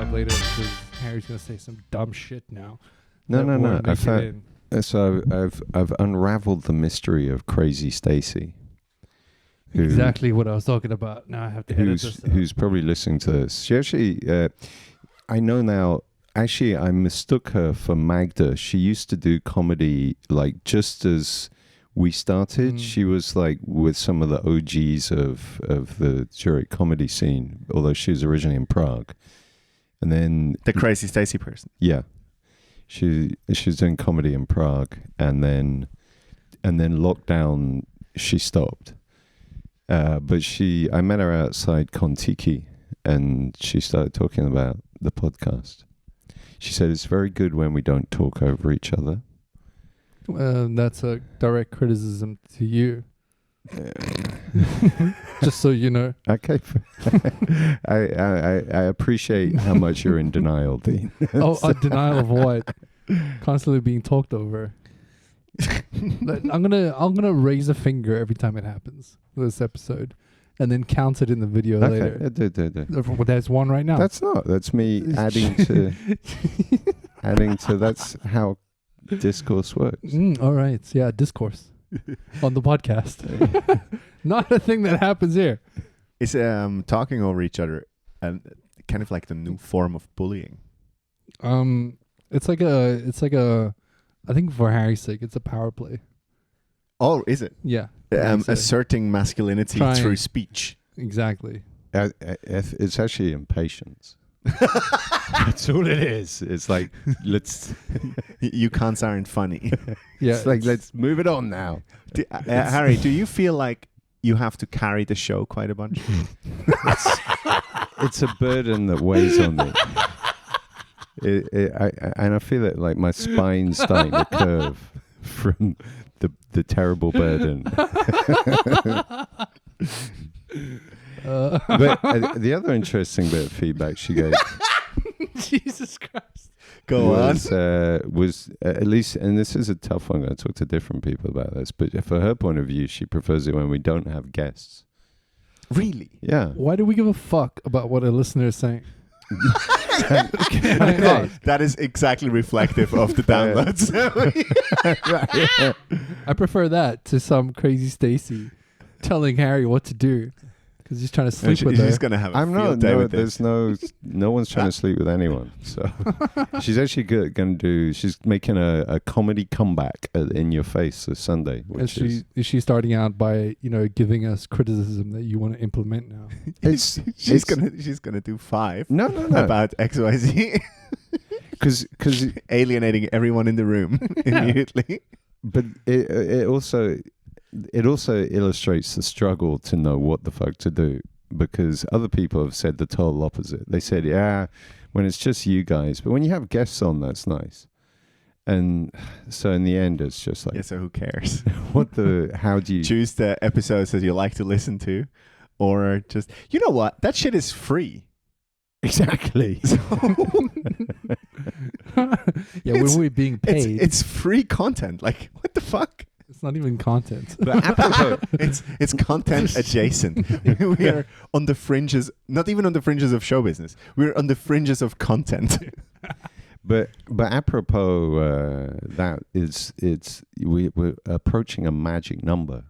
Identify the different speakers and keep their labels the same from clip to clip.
Speaker 1: back later because Harry's gonna say some dumb shit now.
Speaker 2: No. I've unraveled the mystery of Crazy Stacy.
Speaker 1: Exactly what I was talking about. Now I have to edit this.
Speaker 2: Who's probably listening to this? She actually, I know now. Actually, I mistook her for Magda. She used to do comedy like just as we started. She was like with some of the OGs of the Zurich comedy scene, although she was originally in Prague. And then
Speaker 3: the Crazy Stacy person.
Speaker 2: Yeah, she was doing comedy in Prague, and then lockdown she stopped. But I met her outside Kontiki, and she started talking about the podcast. She said it's very good when we don't talk over each other.
Speaker 1: That's a direct criticism to you. Just so you know.
Speaker 2: Okay. I appreciate how much you're in denial, Dean.
Speaker 1: Denial of what? Constantly being talked over. I'm gonna raise a finger every time it happens this episode, and then count it in the video later. There's one right now.
Speaker 2: That's me adding to. That's how discourse works.
Speaker 1: All right, yeah, discourse on the podcast. Not a thing that happens here.
Speaker 3: It's talking over each other and kind of like the new form of bullying.
Speaker 1: It's like a. I think for Harry's sake, it's a power play.
Speaker 3: Oh, is it?
Speaker 1: Yeah.
Speaker 3: Asserting masculinity through speech.
Speaker 1: Exactly.
Speaker 2: It's actually impatience. That's all it is. It's like, let's...
Speaker 3: You cunts aren't funny.
Speaker 2: Yeah, it's like, let's move it on now.
Speaker 3: Harry, do you feel like you have to carry the show quite a bunch?
Speaker 2: It's a burden that weighs on me. And I feel that like my spine's starting to curve from the terrible burden. But the other interesting bit of feedback she gave,
Speaker 1: Jesus Christ,
Speaker 2: was at least, and this is a tough one. I'm going to talk to different people about this, but for her point of view, she prefers it when we don't have guests.
Speaker 3: Really?
Speaker 2: Yeah.
Speaker 1: Why do we give a fuck about what a listener is saying?
Speaker 3: That is exactly reflective of the downloads.
Speaker 1: I prefer that to some Crazy Stacy telling Harry what to do because he's trying to sleep with her.
Speaker 3: She's gonna have a field day with this.
Speaker 2: There's no one's trying to sleep with anyone. So she's actually going to do. She's making a comedy comeback in your face this Sunday.
Speaker 1: Is she starting out by giving us criticism that you want to implement now?
Speaker 3: She's gonna do 5.
Speaker 2: No.
Speaker 3: About XYZ.
Speaker 2: Because
Speaker 3: alienating everyone in the room immediately.
Speaker 2: But it also illustrates the struggle to know what the fuck to do, because other people have said the total opposite. They said, yeah, when it's just you guys, but when you have guests on, that's nice. And so in the end, it's just like,
Speaker 3: yeah, so who cares?
Speaker 2: How do you
Speaker 3: choose the episodes that you like to listen to, or just, you know what? That shit is free.
Speaker 2: Exactly.
Speaker 1: Yeah, when we're being paid.
Speaker 3: It's free content. Like, what the fuck?
Speaker 1: It's not even content.
Speaker 2: But apropos,
Speaker 3: it's content adjacent. We are on the fringes, not even on the fringes of show business. We're on the fringes of content.
Speaker 2: But apropos, we're approaching a magic number.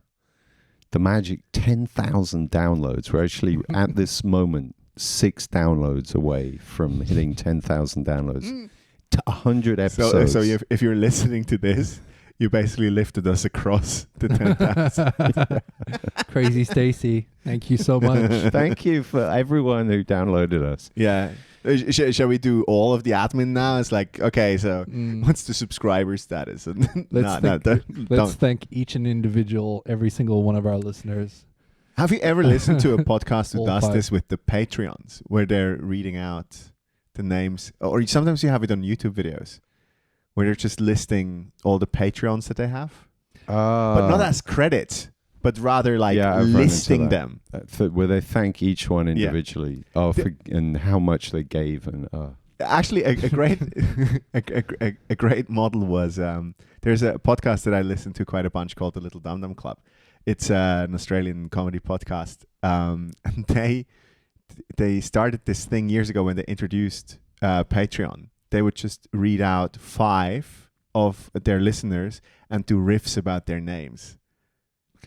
Speaker 2: The magic 10,000 downloads. We're actually at this moment 6 downloads away from hitting 10,000 downloads to 100 episodes.
Speaker 3: So if you're listening to this, you basically lifted us across the 10,000.
Speaker 1: Crazy Stacy, thank you so much.
Speaker 2: Thank you for everyone who downloaded us.
Speaker 3: Yeah. Shall we do all of the admin now? It's like, okay, so what's the subscriber status?
Speaker 1: Let's thank each and individual, every single one of our listeners.
Speaker 3: Have you ever listened to a podcast who does this with the Patreons, where they're reading out the names? Or sometimes you have it on YouTube videos, where they're just listing all the Patreons that they have. But not as credits, but rather like listing them.
Speaker 2: Where they thank each one individually and how much they gave. And
Speaker 3: actually, a great a great model was, there's a podcast that I listen to quite a bunch called The Little Dum Dum Club. It's an Australian comedy podcast. And they started this thing years ago when they introduced Patreon, they would just read out 5 of their listeners and do riffs about their names.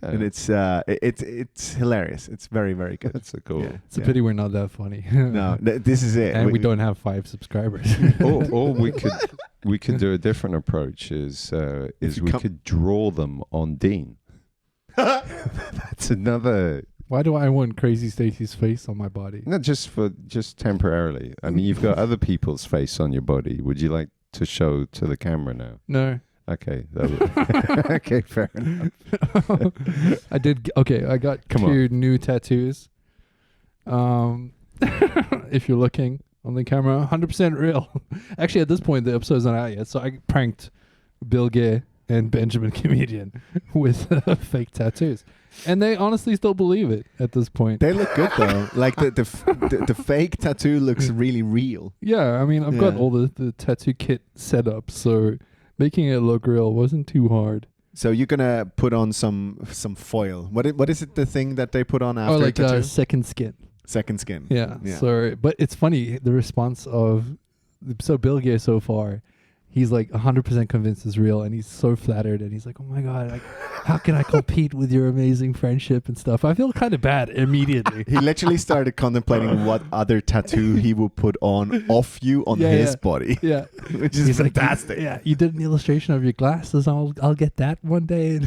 Speaker 2: Okay.
Speaker 3: And it's hilarious. It's very, very good.
Speaker 2: That's a cool.
Speaker 3: Yeah.
Speaker 1: It's a pity we're not that funny.
Speaker 3: No, this is it.
Speaker 1: And we don't have 5 subscribers.
Speaker 2: or we could do a different approach. Is we could draw them on Dean. That's another.
Speaker 1: Why do I want Crazy Stacey's face on my body?
Speaker 2: Not just temporarily. I mean, you've got other people's face on your body. Would you like to show to the camera now?
Speaker 1: No.
Speaker 2: Okay. Okay, fair enough.
Speaker 1: I did. Okay, I got
Speaker 2: Come on.
Speaker 1: 2 new tattoos. If you're looking on the camera, 100% real. Actually, at this point, the episode's not out yet, so I pranked Bill Gay and Benjamin Comedian with fake tattoos, and they honestly still believe it at this point.
Speaker 3: They look good though. Like the fake tattoo looks really real.
Speaker 1: Yeah, I mean, I've got
Speaker 3: Yeah.
Speaker 1: all the tattoo kit set up, so making it look real wasn't too hard.
Speaker 3: So you're gonna put on some foil. What is it? The thing that they put on after
Speaker 1: Oh, like
Speaker 3: tattoo?
Speaker 1: second skin.
Speaker 3: Second skin.
Speaker 1: Yeah.
Speaker 3: Yeah.
Speaker 1: So, but it's funny, the response of Bill Gates so far, he's like 100% convinced it's real, and he's so flattered, and he's like, "Oh my god, like, how can I compete with your amazing friendship and stuff?" I feel kind of bad immediately.
Speaker 3: He literally started contemplating what other tattoo he would put on off you on
Speaker 1: Yeah,
Speaker 3: his
Speaker 1: yeah.
Speaker 3: body,
Speaker 1: Yeah,
Speaker 3: which is
Speaker 1: he's like,
Speaker 3: fantastic.
Speaker 1: yeah, you did an illustration of your glasses. I'll get that one day.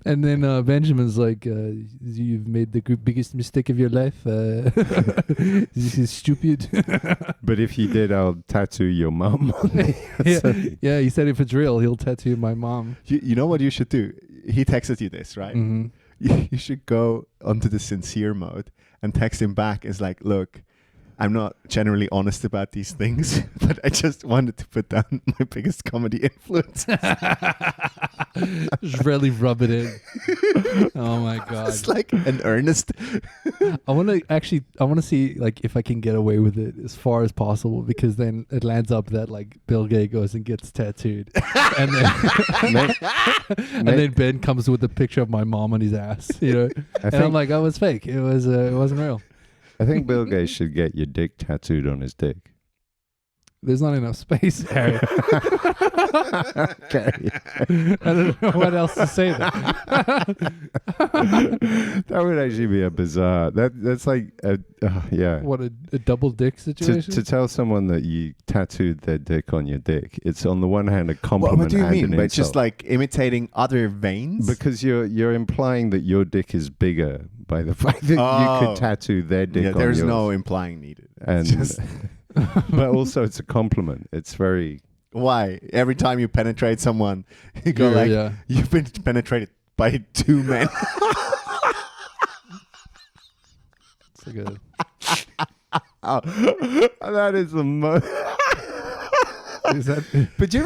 Speaker 1: And then Benjamin's like, "You've made the biggest mistake of your life. This is stupid."
Speaker 2: But if you did, I'll tattoo your mum on me.
Speaker 1: Yeah, he said if it's real, he'll tattoo my mom.
Speaker 3: You know what you should do? He texted you this, right?
Speaker 1: Mm-hmm.
Speaker 3: You should go onto the sincere mode and text him back. It's like, look, I'm not generally honest about these things, but I just wanted to put down my biggest comedy influence.
Speaker 1: Just really rub it in. Oh my god!
Speaker 3: It's like an earnest.
Speaker 1: I want to see like if I can get away with it as far as possible, because then it lands up that like Bill Gates goes and gets tattooed, and then and then Ben comes with a picture of my mom on his ass, you know, and I'm like, "Oh, it was fake. It wasn't real."
Speaker 2: I think Bill Gates should get your dick tattooed on his dick.
Speaker 1: There's not enough space, Harry.
Speaker 2: Okay.
Speaker 1: I don't know what else to say there.
Speaker 2: That would actually be a bizarre. That's like yeah.
Speaker 1: What a double dick situation.
Speaker 2: To tell someone that you tattooed their dick on your dick, it's on the one hand a compliment.
Speaker 3: What do you
Speaker 2: and
Speaker 3: mean?
Speaker 2: an
Speaker 3: But it's just
Speaker 2: insult.
Speaker 3: like imitating other veins?
Speaker 2: Because you're implying that your dick is bigger by the fact that you
Speaker 3: Oh.
Speaker 2: could tattoo their dick
Speaker 3: yeah,
Speaker 2: on
Speaker 3: there's
Speaker 2: yours.
Speaker 3: no implying needed.
Speaker 2: And
Speaker 3: Just
Speaker 2: but also it's a compliment. It's very
Speaker 3: why? Every time you penetrate someone, you go
Speaker 1: Yeah,
Speaker 3: like,
Speaker 1: yeah.
Speaker 3: you've been penetrated by 2 men.
Speaker 1: It's like a
Speaker 2: oh, that is the most.
Speaker 1: Is that
Speaker 2: But do you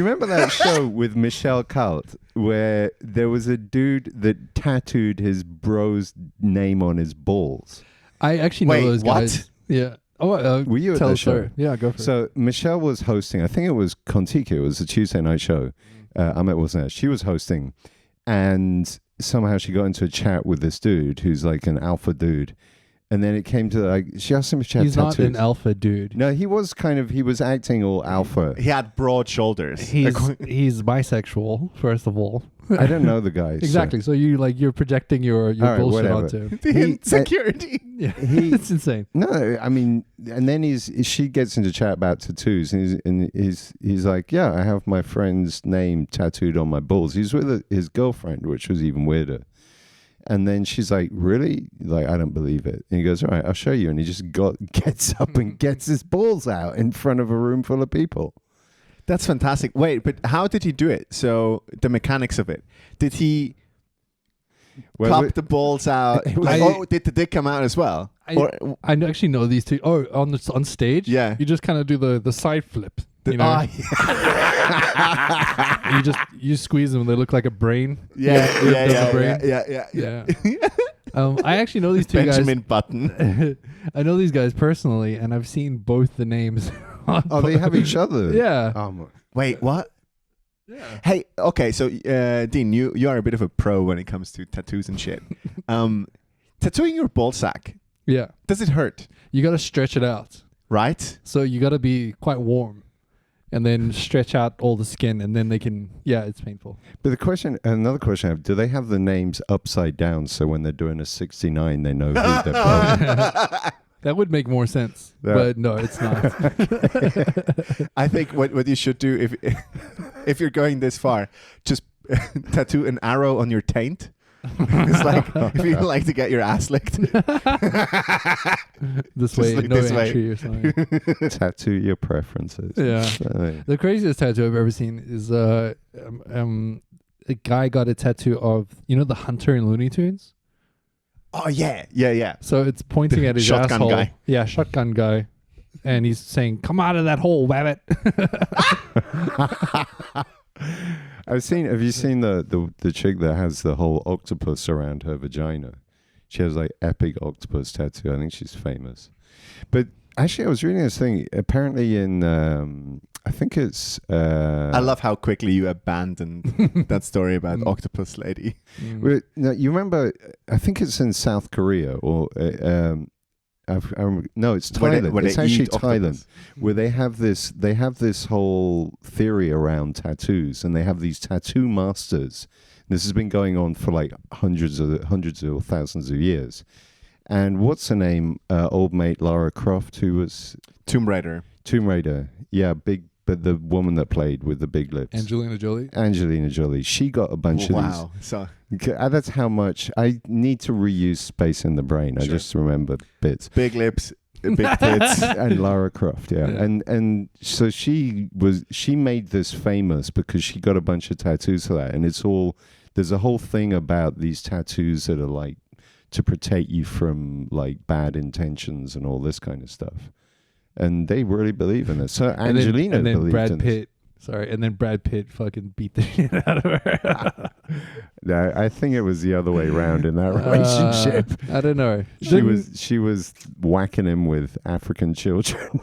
Speaker 2: remember that show with Michelle Cult where there was a dude that tattooed his bro's name on his balls?
Speaker 1: I actually
Speaker 3: Wait,
Speaker 1: know those
Speaker 3: what?
Speaker 1: guys. Yeah. Oh,
Speaker 2: Were you at
Speaker 1: tell
Speaker 2: the
Speaker 1: the story.
Speaker 2: show?
Speaker 1: Yeah, go for it.
Speaker 2: So Michelle was hosting. I think it was Contiki. It was a Tuesday night show. Ahmet wasn't there. She was hosting, and somehow she got into a chat with this dude who's like an alpha dude. And then it came to like she asked him if she had
Speaker 1: He's not
Speaker 2: tattoos.
Speaker 1: an alpha dude.
Speaker 2: No, he was acting all alpha.
Speaker 3: He had broad shoulders.
Speaker 1: He's bisexual, first of all.
Speaker 2: I don't know the guy. so-
Speaker 1: Exactly. So you're projecting your
Speaker 2: All right,
Speaker 1: bullshit
Speaker 2: whatever.
Speaker 1: onto him.
Speaker 3: The
Speaker 2: He-
Speaker 3: insecurity.
Speaker 1: Yeah.
Speaker 2: He-
Speaker 1: It's insane.
Speaker 2: No, I mean, and then she gets into chat about tattoos, and he's like, yeah, I have my friend's name tattooed on my balls. He's with his girlfriend, which was even weirder. And then she's like, really? Like, I don't believe it. And he goes, all right, I'll show you. And he just gets up and gets his balls out in front of a room full of people.
Speaker 3: That's fantastic. Wait, but how did he do it? So the mechanics of it. Did he pop the balls out?
Speaker 2: It was-
Speaker 3: Like, did the dick come out as well?
Speaker 1: I actually know these two. Oh, on stage?
Speaker 3: Yeah.
Speaker 1: You just kind of do the side flip. You know?
Speaker 3: Ah,
Speaker 1: You squeeze them. They look like a brain.
Speaker 3: yeah,
Speaker 1: With
Speaker 3: yeah,
Speaker 1: the
Speaker 3: yeah,
Speaker 1: brain.
Speaker 3: yeah.
Speaker 1: I actually know these two
Speaker 3: Benjamin Button.
Speaker 1: guys. I know these guys personally, and I've seen both the names.
Speaker 2: Oh, they have each other.
Speaker 1: Yeah.
Speaker 3: Wait, what?
Speaker 1: Yeah.
Speaker 3: Hey, okay, so Dean, you are a bit of a pro when it comes to tattoos and shit. Tattooing your ball sack,
Speaker 1: Yeah.
Speaker 3: does it hurt?
Speaker 1: You got to stretch it out.
Speaker 3: right?
Speaker 1: So you got to be quite warm, and then stretch out all the skin, and then they can. Yeah, it's painful.
Speaker 2: But another question I have: do they have the names upside down so when they're doing a 69, they know who they're playing?
Speaker 1: That would make more sense,
Speaker 2: Yeah.
Speaker 1: but no, it's not.
Speaker 3: I think what you should do if you're going this far, just tattoo an arrow on your taint. It's like if you like to get your ass licked.
Speaker 1: This
Speaker 3: Just
Speaker 1: way,
Speaker 3: like
Speaker 1: no
Speaker 3: this way.
Speaker 1: entry or something.
Speaker 2: Tattoo your preferences.
Speaker 1: Yeah.
Speaker 2: So,
Speaker 1: The craziest tattoo I've ever seen is a guy got a tattoo of the hunter in Looney Tunes.
Speaker 3: Oh yeah.
Speaker 1: So it's pointing at his
Speaker 3: Shotgun
Speaker 1: asshole.
Speaker 3: guy.
Speaker 1: Yeah, shotgun guy, and he's saying, "Come out of that hole, rabbit."
Speaker 2: have you seen the chick that has the whole octopus around her vagina? She has like epic octopus tattoo. I think she's famous. But actually, I was reading this thing. Apparently in, I think it's...
Speaker 3: I love how quickly you abandoned that story about Octopus Lady.
Speaker 2: Well, no, you remember, I think it's in South Korea or... no, it's Thailand.
Speaker 3: Where
Speaker 2: It's
Speaker 3: they
Speaker 2: actually
Speaker 3: eat octopus.
Speaker 2: Thailand, where they have this whole theory around tattoos, and they have these tattoo masters. This has been going on for like hundreds or thousands of years. And what's her name? Old mate Lara Croft, who was
Speaker 3: Tomb Raider.
Speaker 2: Tomb Raider. Yeah, but the woman that played with the big lips.
Speaker 1: Angelina Jolie.
Speaker 2: She got a bunch of
Speaker 3: Wow. So
Speaker 2: these. That's how much I need to reuse space in the brain. I
Speaker 3: Sure.
Speaker 2: just remember bits.
Speaker 3: big lips, big tits.
Speaker 2: And Lara Croft, yeah. And so she made this famous because she got a bunch of tattoos for that. And there's a whole thing about these tattoos that are like to protect you from like bad intentions and all this kind of stuff. And they really believe in it. So Angelina
Speaker 1: and then
Speaker 2: believed
Speaker 1: Brad
Speaker 2: in
Speaker 1: Pitt. Sorry, and then Brad Pitt fucking beat the shit out of her.
Speaker 2: No, I think it was the other way around in that relationship.
Speaker 1: I don't know.
Speaker 2: She was whacking him with African children.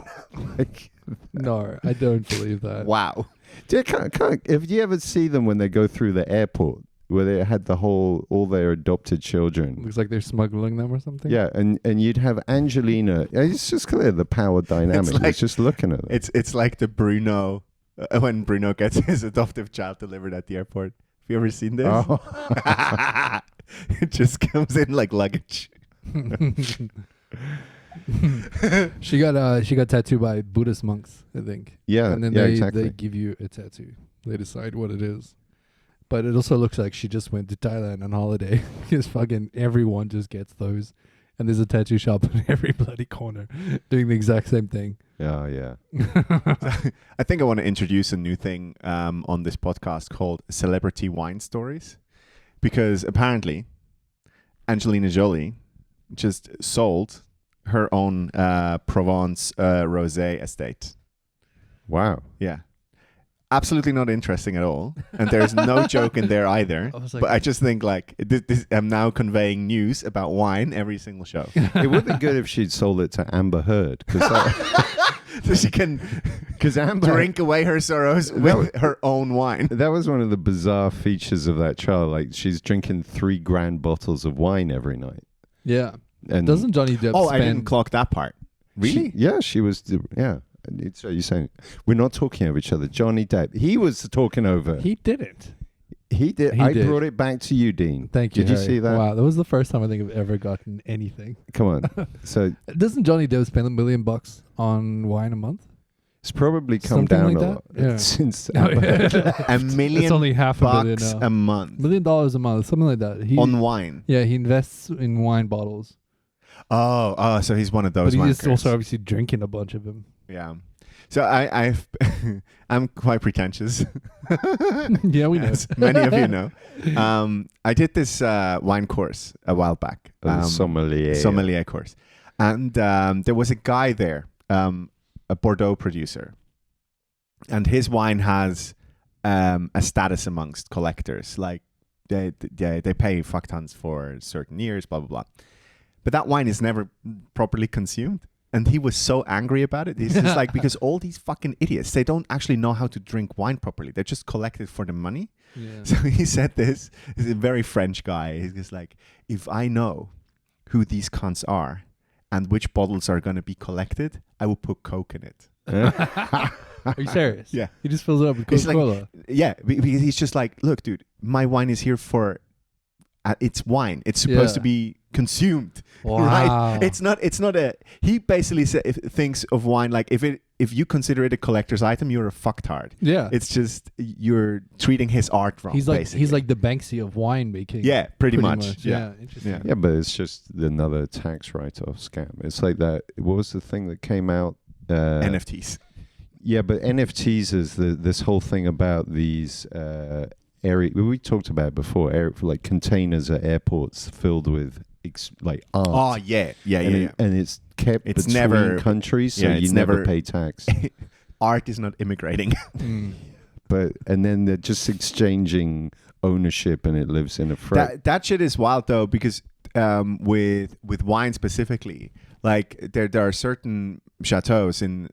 Speaker 2: Like,
Speaker 1: No, I don't believe that.
Speaker 3: Wow.
Speaker 2: if you ever see them when they go through the airport where they had all their adopted children.
Speaker 1: Looks like they're smuggling them or something.
Speaker 2: Yeah, and you'd have Angelina. It's just clear the power dynamic.
Speaker 3: like-
Speaker 2: It's just looking at it.
Speaker 3: It's like the Bruno when Bruno gets his adoptive child delivered at the airport. Have you ever seen this?
Speaker 2: Oh.
Speaker 3: It just comes in like luggage.
Speaker 1: She got tattooed by Buddhist monks, I think.
Speaker 2: Yeah,
Speaker 1: And then
Speaker 2: exactly.
Speaker 1: they give you a tattoo. They decide what it is. But it also looks like she just went to Thailand on holiday because fucking everyone just gets those. And there's a tattoo shop in every bloody corner doing the exact same thing.
Speaker 2: Oh, yeah.
Speaker 3: I think I want to introduce a new thing on this podcast called Celebrity Wine Stories, because apparently Angelina Jolie just sold her own Provence rosé estate.
Speaker 2: Wow.
Speaker 3: Yeah. Absolutely not interesting at all. And there's no joke in there either. But I just think like I'm now conveying news about wine every single show.
Speaker 2: It would be good if she'd sold it to Amber Heard.
Speaker 3: So she can
Speaker 2: Because Amber...
Speaker 3: drink away her sorrows with her own wine.
Speaker 2: That was one of the bizarre features of that trial. Like, she's drinking 3 grand bottles of wine every night.
Speaker 1: Yeah.
Speaker 2: And
Speaker 1: Doesn't Johnny Depp
Speaker 3: Oh,
Speaker 1: spend...
Speaker 3: I didn't clock that part. Really?
Speaker 2: She was... Yeah. So you're saying we're not talking over each other. Johnny Depp, he was talking over.
Speaker 1: He didn't.
Speaker 2: He did.
Speaker 1: He
Speaker 2: I
Speaker 1: did.
Speaker 2: brought it back to you, Dean.
Speaker 1: Thank you,
Speaker 2: Did you
Speaker 1: Harry.
Speaker 2: see that?
Speaker 1: Wow, that was the first time I think I've ever gotten anything.
Speaker 2: Come on. So
Speaker 1: Doesn't Johnny Depp spend $1 million on wine a month?
Speaker 2: it's probably come
Speaker 1: Something
Speaker 2: down
Speaker 1: like
Speaker 2: a
Speaker 1: that?
Speaker 2: lot
Speaker 1: Yeah.
Speaker 2: since.
Speaker 1: No,
Speaker 2: Amber Heard.
Speaker 3: $1 million
Speaker 1: It's only half a million
Speaker 3: bucks
Speaker 1: now.
Speaker 3: a month
Speaker 1: $1 million a month, something like that.
Speaker 3: on wine.
Speaker 1: Yeah, he invests in wine bottles.
Speaker 3: Oh, so he's one of those
Speaker 1: But he's
Speaker 3: wankers.
Speaker 1: also obviously drinking a bunch of them.
Speaker 3: Yeah. So I'm quite pretentious.
Speaker 1: Yeah, we know.
Speaker 3: As many of you know. I did this wine course a while back. Sommelier course. And there was a guy there, a Bordeaux producer. And his wine has a status amongst collectors. Like they pay fuck tons for certain years, blah, blah, blah. But that wine is never properly consumed. And he was so angry about it. He's just like, because all these fucking idiots, they don't actually know how to drink wine properly. They just collect it for the money.
Speaker 1: Yeah.
Speaker 3: So he said this. He's a very French guy. He's just like, if I know who these cunts are and which bottles are going to be collected, I will put Coke in it.
Speaker 1: Are you serious?
Speaker 3: Yeah.
Speaker 1: He just fills it up with
Speaker 3: It's like-
Speaker 1: Coca-Cola.
Speaker 3: Yeah, because he's just like, look, dude, my wine is here for. It's wine. It's supposed to be consumed.
Speaker 1: Wow.
Speaker 3: Right? It's not a. He basically thinks of wine like if you consider it a collector's item, you're a fucktard.
Speaker 1: Yeah.
Speaker 3: It's just you're treating his art wrong.
Speaker 1: He's like
Speaker 3: basically.
Speaker 1: he's like the Banksy of wine making.
Speaker 3: yeah, pretty much.
Speaker 1: Yeah. Interesting.
Speaker 3: Yeah.
Speaker 2: Yeah, but it's just another tax write-off scam. It's like that. What was the thing that came out?
Speaker 3: NFTs.
Speaker 2: Yeah, but NFTs is this whole thing about these area. We talked about it before. Like containers at airports filled with like art.
Speaker 3: Oh yeah.
Speaker 2: And it's kept
Speaker 3: It's
Speaker 2: between
Speaker 3: never-
Speaker 2: countries, so
Speaker 3: yeah,
Speaker 2: you
Speaker 3: it's
Speaker 2: never
Speaker 3: never-
Speaker 2: pay tax.
Speaker 3: Art is not immigrating.
Speaker 1: Mm.
Speaker 2: And then they're just exchanging ownership, and it lives in a threat.
Speaker 3: That shit is wild though, because with wine specifically, like there are certain chateaus in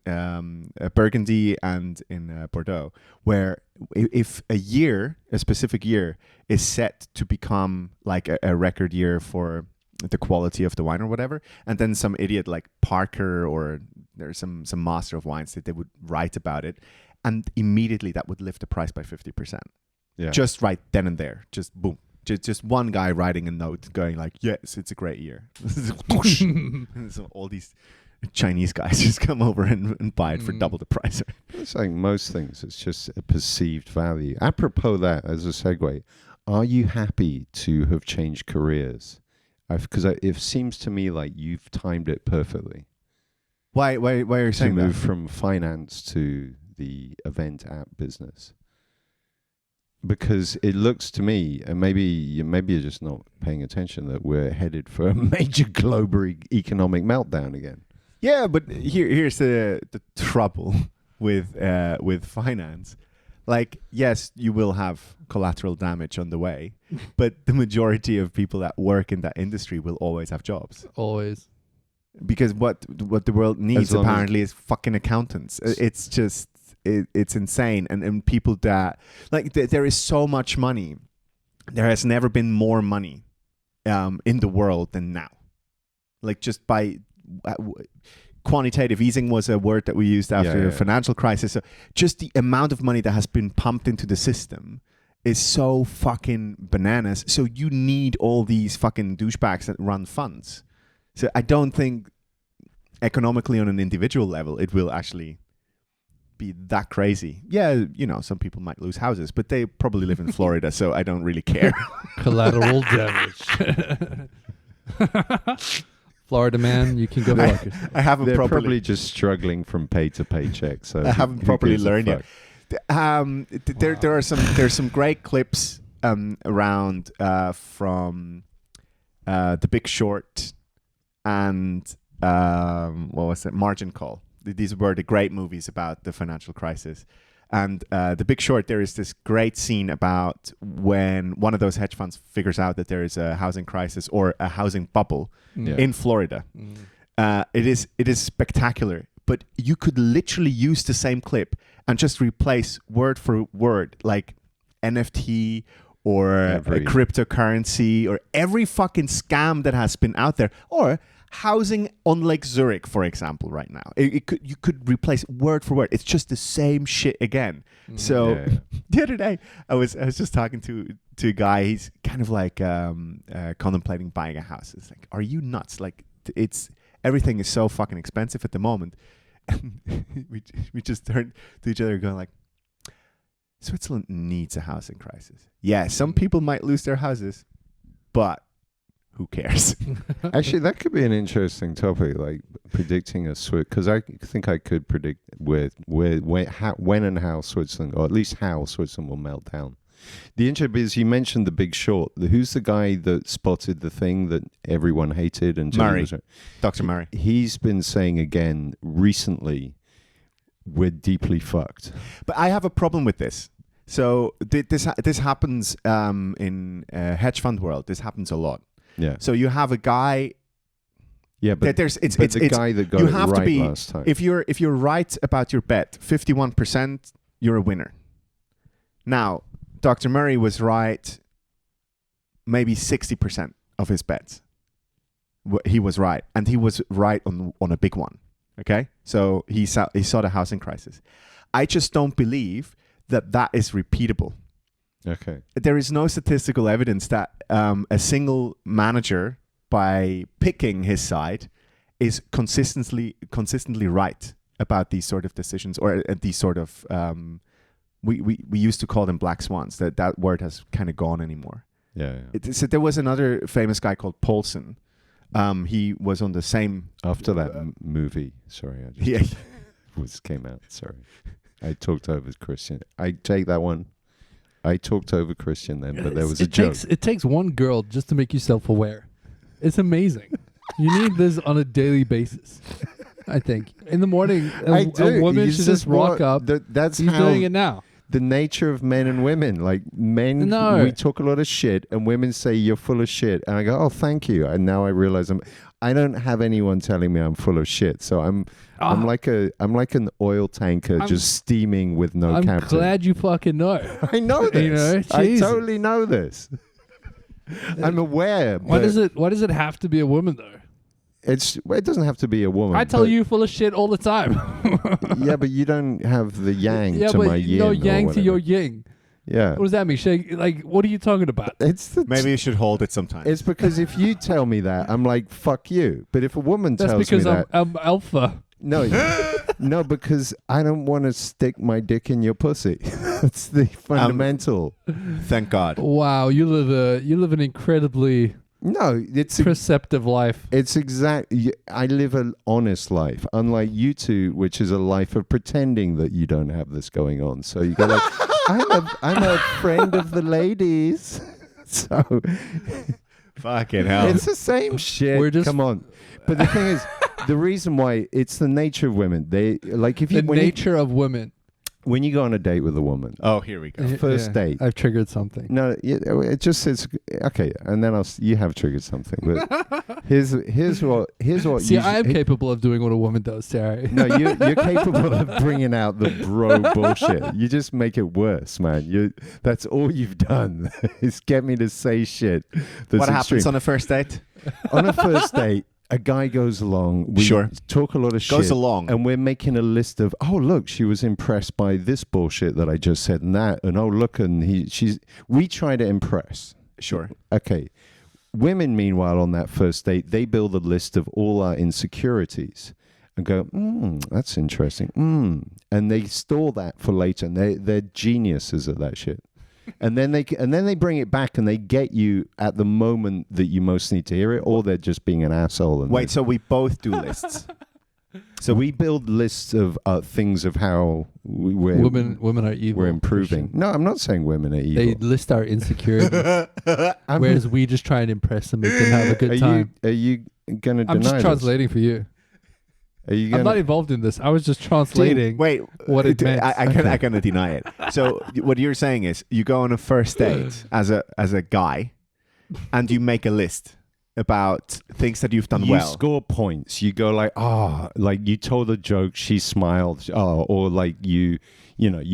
Speaker 3: Burgundy and in Bordeaux where if a specific year is set to become like a record year for the quality of the wine or whatever, and then some idiot like Parker or there's some master of wines that they would write about it, and immediately that would lift the price by 50%.
Speaker 2: Yeah.
Speaker 3: Just right then and there, just boom. Just one guy writing a note going like, yes, it's a great year. And so all these Chinese guys just come over and buy it for double the price.
Speaker 2: It's like most things. It's just a perceived value. Apropos that, as a segue, are you happy to have changed careers? Because it seems to me like you've timed it perfectly.
Speaker 3: Why are you
Speaker 2: To
Speaker 3: saying
Speaker 2: move
Speaker 3: that?
Speaker 2: from finance to the event app business. Because it looks to me, and maybe you're just not paying attention, that we're headed for a major global economic meltdown again.
Speaker 3: Yeah, but here's the trouble with finance. Like, yes, you will have collateral damage on the way, but the majority of people that work in that industry will always have jobs.
Speaker 1: Always.
Speaker 3: Because what the world needs
Speaker 2: long as-
Speaker 3: apparently is fucking accountants. It's just it's insane, and people that like there is so much money. There has never been more money in the world than now. Like just by quantitative easing was a word that we used after the financial crisis. So just the amount of money that has been pumped into the system is so fucking bananas. So you need all these fucking douchebags that run funds. So I don't think economically on an individual level it will actually be that crazy. Yeah, some people might lose houses, but they probably live in Florida, so I don't really care.
Speaker 1: Collateral damage. Florida man, you can go fuck it.
Speaker 3: I haven't
Speaker 2: They're
Speaker 3: properly
Speaker 2: probably just struggling from pay to paycheck. So
Speaker 3: I haven't
Speaker 2: who
Speaker 3: properly
Speaker 2: gives a
Speaker 3: learned yet.
Speaker 2: fuck?
Speaker 3: There's some great clips around from The Big Short and what was it? Margin Call. These were the great movies about the financial crisis. And The Big Short, there is this great scene about when one of those hedge funds figures out that there is a housing crisis or a housing bubble
Speaker 2: Yeah.
Speaker 3: in Florida. It is spectacular, but you could literally use the same clip and just replace word for word, like NFT or a cryptocurrency or every fucking scam that has been out there, or housing on Lake Zurich, for example, right now. You could replace word for word. It's just the same shit again. So the other day, I was just talking to a guy. He's kind of like contemplating buying a house. It's like, are you nuts? Like, everything is so fucking expensive at the moment. And we just turned to each other going like, Switzerland needs a housing crisis. Yeah, some people might lose their houses, but who cares?
Speaker 2: Actually, that could be an interesting topic, like predicting a switch. Because I think I could predict when and how Switzerland, or at least how Switzerland will melt down. The interesting is you mentioned The Big Short. Who's the guy that spotted the thing that everyone hated?
Speaker 3: Murray. Dr. Murray.
Speaker 2: He's been saying again recently, we're deeply fucked.
Speaker 3: But I have a problem with this. So this happens in hedge fund world. This happens a lot.
Speaker 2: Yeah.
Speaker 3: So you have a guy.
Speaker 2: Yeah, but
Speaker 3: it's
Speaker 2: the guy that got
Speaker 3: you
Speaker 2: it
Speaker 3: have
Speaker 2: right
Speaker 3: to be,
Speaker 2: last time.
Speaker 3: If you're right about your bet, 51%, you're a winner. Now, Dr. Murray was right maybe 60% of his bets. he was right, and he was right on a big one. Okay, so he saw the housing crisis. I just don't believe that is repeatable.
Speaker 2: Okay.
Speaker 3: There is no statistical evidence that a single manager, by picking his side, is consistently right about these sort of decisions, or these sort of we used to call them black swans. That word has kind of gone anymore.
Speaker 2: Yeah.
Speaker 3: So there was another famous guy called Paulson. He was on the same
Speaker 2: After that movie. Sorry, I just came out. Sorry, I talked over Christian. I take that one. I talked over Christian then, but there was a joke.
Speaker 1: It takes one girl just to make you self-aware. It's amazing. You need this on a daily basis. I think in the morning, a woman should just walk up.
Speaker 2: That's
Speaker 1: He's
Speaker 2: how
Speaker 1: doing it now.
Speaker 2: the nature of men and women. Like men, we talk a lot of shit, and women say you're full of shit, and I go, oh, thank you. And now I realize I don't have anyone telling me I'm full of shit. So I'm like an oil tanker just steaming with no captain.
Speaker 1: I'm glad you fucking know.
Speaker 2: I know this.
Speaker 1: You know,
Speaker 2: I totally know this. I'm aware.
Speaker 1: Why does it have to be a woman though?
Speaker 2: It doesn't have to be a woman.
Speaker 1: I tell you full of shit all the time.
Speaker 2: Yeah, but you don't have the yang
Speaker 1: yeah,
Speaker 2: to
Speaker 1: but
Speaker 2: my yin.
Speaker 1: no yang to your yin.
Speaker 2: Yeah.
Speaker 1: What does that mean? Like, what are you talking about?
Speaker 3: Maybe you should hold it sometimes.
Speaker 2: It's because if you tell me that, I'm like, fuck you. But if a woman tells me that...
Speaker 1: That's because I'm alpha.
Speaker 2: No, no, because I don't want to stick my dick in your pussy. That's the fundamental.
Speaker 3: Thank God.
Speaker 1: Wow, you live an incredibly...
Speaker 2: No, it's
Speaker 1: perceptive life.
Speaker 2: It's I live an honest life, unlike you two, which is a life of pretending that you don't have this going on. So you go like, I'm a friend of the ladies. So
Speaker 3: fucking hell,
Speaker 2: it's the same shit. Come on. But the thing is, the reason why it's the nature of women. They like if you
Speaker 1: nature of women.
Speaker 2: When you go on a date with a woman.
Speaker 3: Oh, here we go.
Speaker 2: First date.
Speaker 1: I've triggered something.
Speaker 2: No, it just says okay, and then you have triggered something. But here's what.
Speaker 1: See, I am capable of doing what a woman does, Terry.
Speaker 2: No, you're capable of bringing out the bro bullshit. You just make it worse, man. That's all you've done is get me to say shit.
Speaker 3: What happens on a first date?
Speaker 2: On a first date. A guy goes along. We talk a lot of shit.
Speaker 3: Goes along.
Speaker 2: And we're making a list of, oh, look, she was impressed by this bullshit that I just said and that. And oh, look, and we try to impress.
Speaker 3: Sure.
Speaker 2: Okay. Women, meanwhile, on that first date, they build a list of all our insecurities and go, that's interesting. And they store that for later. And they're geniuses at that shit. And then they bring it back and they get you at the moment that you most need to hear it, or they're just being an asshole. And
Speaker 3: so we both do lists.
Speaker 2: So we build lists of things of how
Speaker 1: women are evil.
Speaker 2: We're improving. No, I'm not saying women are evil.
Speaker 1: They list our insecurities, whereas we just try and impress them, make them have a good time.
Speaker 2: Are you going to deny
Speaker 1: I'm just
Speaker 2: this?
Speaker 1: translating for you. I'm not involved in this. I was just translating what it meant.
Speaker 3: I cannot deny it. So what you're saying is you go on a first date as a guy and you make a list about things that you've done well.
Speaker 2: You score points. You go like, like you told a joke, she smiled, or like you're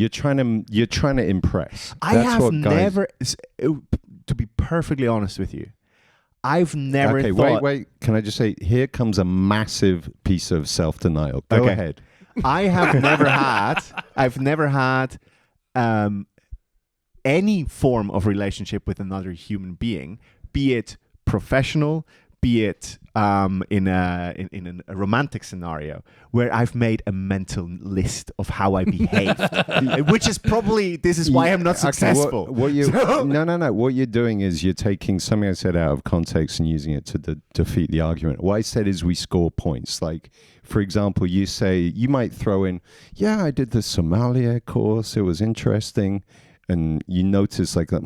Speaker 2: trying to impress.
Speaker 3: I have never, to be perfectly honest with you, I've never thought...
Speaker 2: Wait. Can I just say, here comes a massive piece of self-denial. Go ahead.
Speaker 3: I have never had any form of relationship with another human being, be it professional, be it in a romantic scenario, where I've made a mental list of how I behaved, which is probably why I'm not successful.
Speaker 2: No. What you're doing is you're taking something I said out of context and using it to defeat the argument. What I said is we score points. Like, for example, you might throw in, I did the Somalia course. It was interesting. And you notice like that,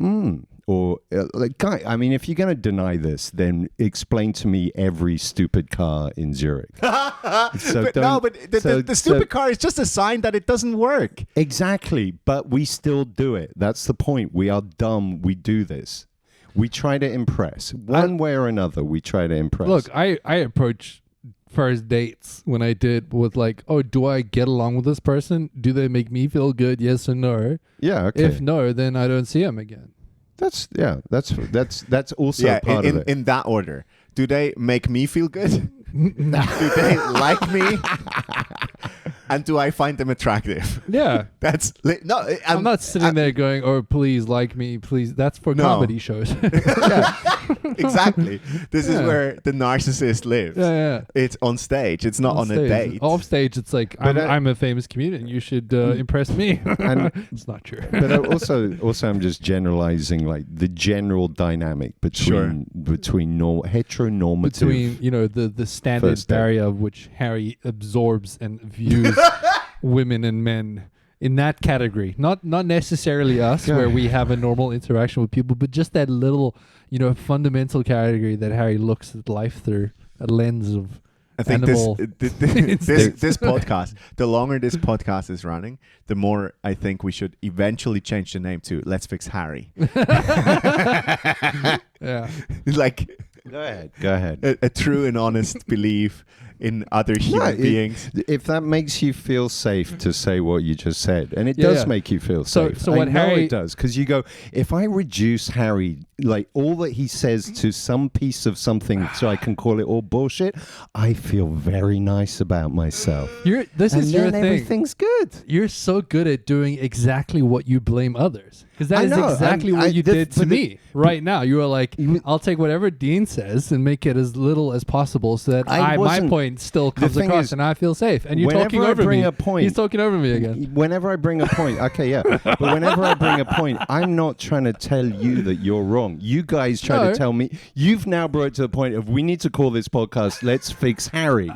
Speaker 2: or like, guy, I mean, if you're going to deny this, then explain to me every stupid car in Zurich.
Speaker 3: The stupid car is just a sign that it doesn't work.
Speaker 2: Exactly. But we still do it. That's the point. We are dumb. We do this. We try to impress. One way or another, we try to impress.
Speaker 1: Look, I approach first dates when I did with like, do I get along with this person? Do they make me feel good? Yes or no?
Speaker 2: Yeah. Okay.
Speaker 1: If no, then I don't see them again.
Speaker 2: That's also part of it.
Speaker 3: In that order. do they make me feel good? Do they like me? And do I find them attractive?
Speaker 1: Yeah.
Speaker 3: That's no.
Speaker 1: I'm not sitting there going, "Oh, please like me, please." That's for
Speaker 3: No.
Speaker 1: comedy shows.
Speaker 3: Exactly. This is
Speaker 1: Yeah.
Speaker 3: where the narcissist lives.
Speaker 1: Yeah.
Speaker 3: It's on stage. It's not on a
Speaker 1: stage.
Speaker 3: date.
Speaker 1: Off stage, it's like
Speaker 2: But
Speaker 1: I'm a famous comedian. You should impress me.
Speaker 2: And-
Speaker 1: it's not true.
Speaker 2: But also, I'm just generalizing like the general dynamic between heteronormative.
Speaker 1: Between the standard
Speaker 2: First date.
Speaker 1: barrier of which Harry absorbs and views women and men in that category, not necessarily us,
Speaker 2: Yeah.
Speaker 1: where we have a normal interaction with people, but just that little fundamental category that Harry looks at life through, a lens of
Speaker 3: I think
Speaker 1: animal
Speaker 3: this podcast, the longer this podcast is running, the more I think we should eventually change the name to Let's Fix Harry.
Speaker 1: yeah.
Speaker 3: Like
Speaker 2: Go ahead.
Speaker 3: a true and honest belief in other human beings.
Speaker 2: If that makes you feel safe to say what you just said, and it
Speaker 1: Yeah,
Speaker 2: does
Speaker 1: yeah.
Speaker 2: make you feel
Speaker 1: So-
Speaker 2: safe.
Speaker 1: so
Speaker 2: I
Speaker 1: what
Speaker 2: know
Speaker 1: Harry-
Speaker 2: it does, because you go, if I reduce Harry, like all that he says to some piece of something, so I can call it all bullshit, I feel very nice about myself.
Speaker 1: This
Speaker 2: And
Speaker 1: is your
Speaker 2: then
Speaker 1: thing.
Speaker 2: everything's good.
Speaker 1: You're so good at doing exactly what you blame others. Because that
Speaker 2: I
Speaker 1: is
Speaker 2: know,
Speaker 1: exactly
Speaker 2: and
Speaker 1: what
Speaker 2: I-
Speaker 1: you
Speaker 2: the-
Speaker 1: did to
Speaker 2: but the-
Speaker 1: me right now. You were like, I'll take whatever Dean says and make it as little as possible so that
Speaker 2: I
Speaker 1: my
Speaker 2: wasn't-
Speaker 1: point still
Speaker 2: the
Speaker 1: comes
Speaker 2: thing
Speaker 1: across
Speaker 2: is,
Speaker 1: and I feel safe. And you're
Speaker 2: whenever
Speaker 1: talking
Speaker 2: I
Speaker 1: over
Speaker 2: bring
Speaker 1: me.
Speaker 2: a point-
Speaker 1: He's talking over me again.
Speaker 2: Whenever I bring a point, okay, yeah. But whenever I bring a point, I'm not trying to tell you that you're wrong. You guys try
Speaker 1: No.
Speaker 2: to tell me. You've now brought it to the point of we need to call this podcast Let's Fix Harry.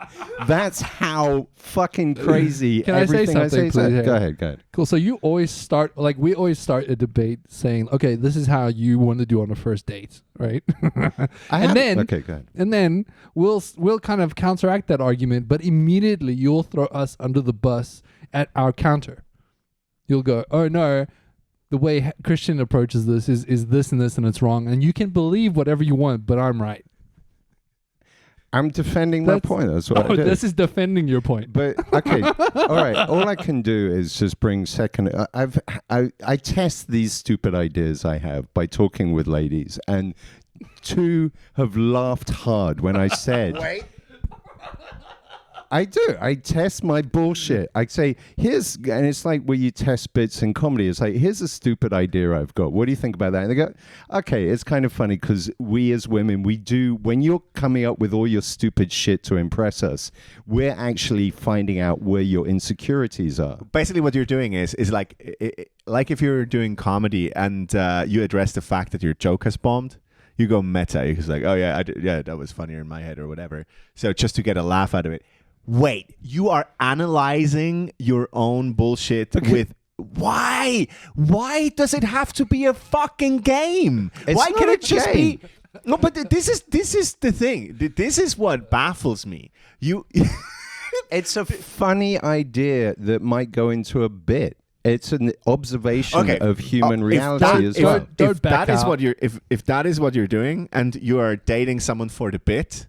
Speaker 2: That's how fucking crazy
Speaker 1: Can I say
Speaker 2: everything
Speaker 1: something,
Speaker 2: is.
Speaker 1: please?
Speaker 2: Go ahead.
Speaker 1: Cool. So you always start, we always start a debate saying, okay, this is how you want to do on a first date, right?
Speaker 2: Okay, go ahead.
Speaker 1: And then we'll kind of counteract that argument, but immediately you'll throw us under the bus at our counter. You'll go, oh no, the way Christian approaches this is this and this and it's wrong. And you can believe whatever you want, but I'm right.
Speaker 2: I'm defending my point. That's what I do.
Speaker 1: This is defending your point.
Speaker 2: But okay, all right. All I can do is just bring second. I test these stupid ideas I have by talking with ladies, and two have laughed hard when I said. Wait. I do. I test my bullshit. I say, and it's like where you test bits in comedy. It's like, here's a stupid idea I've got. What do you think about that? And they go, okay, it's kind of funny because we as women, when you're coming up with all your stupid shit to impress us, we're actually finding out where your insecurities are.
Speaker 3: Basically, what you're doing is like if you're doing comedy and you address the fact that your joke has bombed. You go meta. You're just like, oh yeah, that was funnier in my head or whatever. So just to get a laugh out of it. Wait, you are analyzing your own bullshit with why? Why does it have to be a fucking game?
Speaker 2: It's
Speaker 3: Why
Speaker 2: not
Speaker 3: can
Speaker 2: a
Speaker 3: it just
Speaker 2: game.
Speaker 3: be? No, but this is the thing. This is what baffles me. You.
Speaker 2: It's a funny idea that might go into a bit. It's an observation of human reality as well.
Speaker 1: Don't back out.
Speaker 3: If that is what you're doing and you are dating someone for the bit,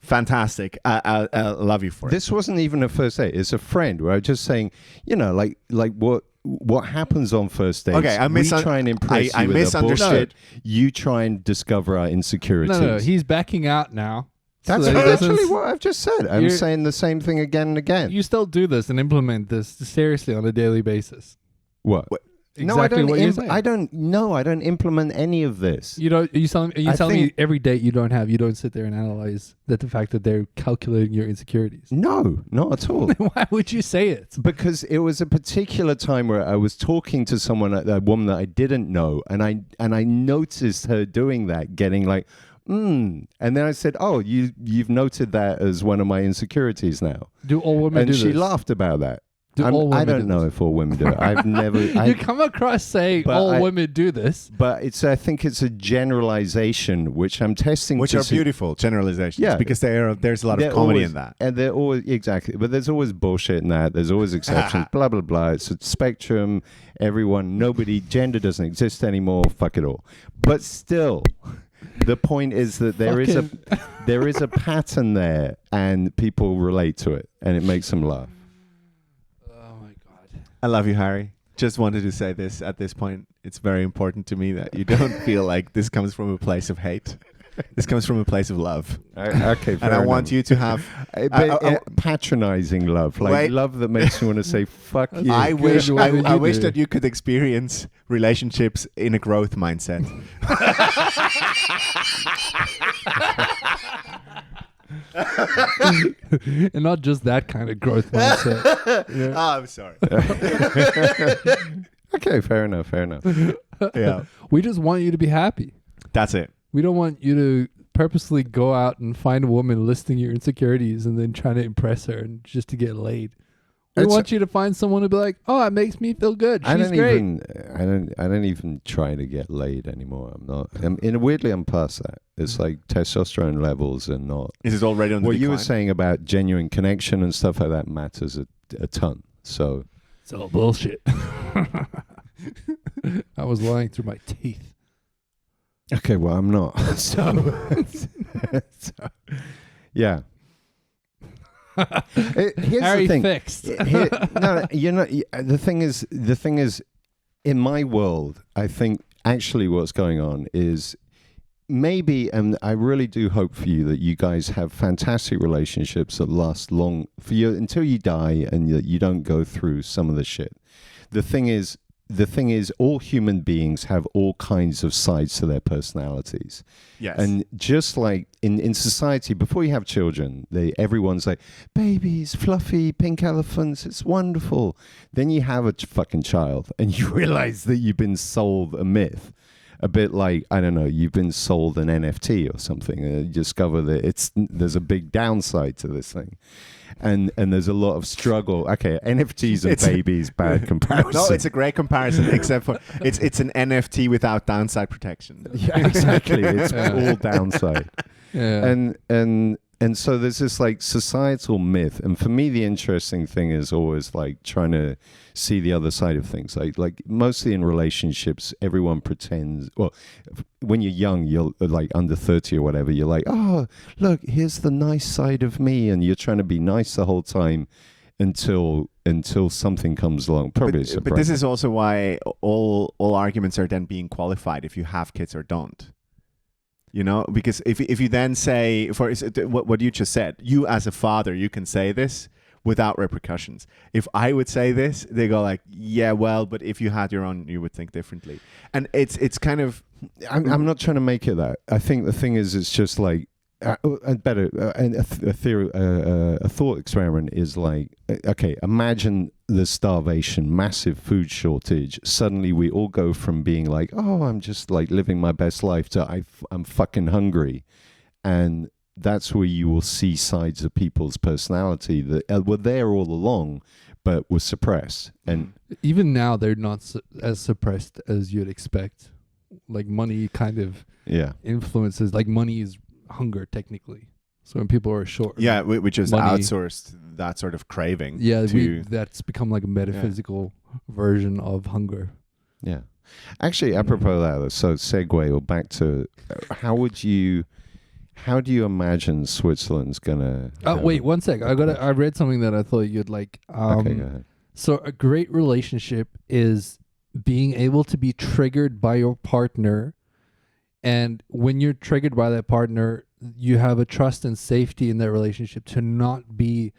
Speaker 3: fantastic. I love you for it.
Speaker 2: This wasn't even a first date. It's a friend where I was just saying, like what happens on first dates.
Speaker 3: Okay,
Speaker 2: we try and impress
Speaker 3: I
Speaker 2: you with
Speaker 3: misunderstood.
Speaker 2: bullshit. You try and discover our insecurities.
Speaker 1: No, he's backing out now.
Speaker 2: That's
Speaker 1: So that he
Speaker 2: actually
Speaker 1: doesn't-
Speaker 2: what I've just said. I'm
Speaker 1: You're-
Speaker 2: saying the same thing again and again.
Speaker 1: You still do this and implement this seriously on a daily basis.
Speaker 2: What?
Speaker 1: Exactly
Speaker 2: No, I don't.
Speaker 1: what you're saying.
Speaker 2: I don't implement any of this.
Speaker 1: You don't. You telling me
Speaker 2: think-
Speaker 1: every date you don't sit there and analyze the fact that they're calculating your insecurities.
Speaker 2: No, not at all.
Speaker 1: Why would you say it?
Speaker 2: Because it was a particular time where I was talking to someone, a woman that I didn't know, and I noticed her doing that, getting like, and then I said, "Oh, you've noted that as one of my insecurities now."
Speaker 1: Do all women
Speaker 2: And
Speaker 1: do
Speaker 2: she
Speaker 1: this?
Speaker 2: laughed about that.
Speaker 1: Do all
Speaker 2: I
Speaker 1: women
Speaker 2: don't
Speaker 1: do
Speaker 2: know
Speaker 1: this?
Speaker 2: if all women do it. I've never.
Speaker 1: You come across saying
Speaker 2: But
Speaker 1: all
Speaker 2: I-
Speaker 1: women do this.
Speaker 2: But I think it's a generalization which I'm testing.
Speaker 3: Which
Speaker 2: to
Speaker 3: are
Speaker 2: see-
Speaker 3: beautiful generalizations.
Speaker 2: Yeah.
Speaker 3: Because there's a lot of
Speaker 2: They're
Speaker 3: comedy
Speaker 2: always-
Speaker 3: in that.
Speaker 2: And they're always, exactly. But there's always bullshit in that. There's always exceptions, blah, blah, blah. It's a spectrum. Gender doesn't exist anymore. Fuck it all. But still, the point is that there is a pattern there and people relate to it and it makes them laugh.
Speaker 1: Oh my god!
Speaker 3: I love you, Harry. Just wanted to say this at this point. It's very important to me that you don't feel like this comes from a place of hate. This comes from a place of love.
Speaker 2: Okay, fair
Speaker 3: And I want
Speaker 2: enough.
Speaker 3: you to have...
Speaker 2: Patronizing love, like
Speaker 3: Wait.
Speaker 2: love that makes you want to say "fuck you."
Speaker 3: I
Speaker 1: good,
Speaker 3: wish
Speaker 1: whatever
Speaker 3: I
Speaker 1: you
Speaker 3: wish
Speaker 1: do.
Speaker 3: that you could experience relationships in a growth mindset.
Speaker 1: And not just that kind of growth mindset. Yeah.
Speaker 3: I'm sorry.
Speaker 2: Okay, fair enough. Fair enough.
Speaker 3: Yeah,
Speaker 1: We just want you to be happy.
Speaker 3: that's it.
Speaker 1: We don't want you to purposely go out and find a woman listing your insecurities and then trying to impress her and just to get laid. We
Speaker 2: It's-
Speaker 1: want you to find someone to be like, oh, it makes me feel good. She's
Speaker 2: I don't
Speaker 1: great.
Speaker 2: I don't even try to get laid anymore. I'm not. Weirdly, I'm past that. It's like testosterone levels are not.
Speaker 3: Is it already on the
Speaker 2: What you were
Speaker 3: decline?
Speaker 2: saying about genuine connection and stuff like that matters a ton. So
Speaker 1: It's all bullshit. I was lying through my teeth.
Speaker 2: okay, well I'm not. so yeah. Here's
Speaker 1: Harry
Speaker 2: the thing.
Speaker 1: fixed.
Speaker 2: No, you're not. The thing is, in my world, I think actually what's going on is maybe, and I really do hope for you that you guys have fantastic relationships that last long for you until you die, and that you don't go through some of the shit. The thing is, all human beings have all kinds of sides to their personalities.
Speaker 3: Yes.
Speaker 2: And just like in society, before you have children, everyone's like, babies, fluffy, pink elephants, it's wonderful. Then you have a fucking child and you realize that you've been sold a myth. A bit like, I don't know, you've been sold an NFT or something. And you discover that there's a big downside to this thing. And there's a lot of struggle. Okay, NFTs and babies, bad comparison.
Speaker 3: No, it's a great comparison, except for it's an NFT without downside protection.
Speaker 2: Yeah, exactly. It's
Speaker 1: Yeah.
Speaker 2: all downside.
Speaker 1: Yeah.
Speaker 2: And so there's this like societal myth, and for me the interesting thing is always like trying to see the other side of things. Like mostly in relationships, everyone pretends. Well, when you're young, you're like under 30 or whatever. You're like, oh, look, here's the nice side of me, and you're trying to be nice the whole time until something comes along. Probably,
Speaker 3: But this is also why all arguments are then being qualified if you have kids or don't. You know, because if you then say, what you just said, you as a father, you can say this without repercussions. If I would say this, they go like, yeah, well, but if you had your own, you would think differently. And it's kind of...
Speaker 2: I'm not trying to make it that. I think the thing is, it's just like, a thought experiment is like, okay, imagine the starvation, massive food shortage. Suddenly we all go from being like, oh, I'm just like living my best life to I'm fucking hungry. And that's where you will see sides of people's personality that were there all along, but were suppressed. And
Speaker 1: even now, they're not as suppressed as you'd expect. Like money kind of influences, like money is hunger technically. So when people are short,
Speaker 3: yeah, we just
Speaker 1: money,
Speaker 3: outsourced that sort of craving.
Speaker 1: Yeah,
Speaker 3: to,
Speaker 1: that's become like a metaphysical version of hunger.
Speaker 2: Yeah, actually, apropos of that, so segue or back to how do you imagine Switzerland's gonna?
Speaker 1: Wait 1 sec. I read something that I thought you'd like.
Speaker 2: Okay, go ahead.
Speaker 1: So a great relationship is being able to be triggered by your partner. And when you're triggered by that partner, you have a trust and safety in that relationship to not be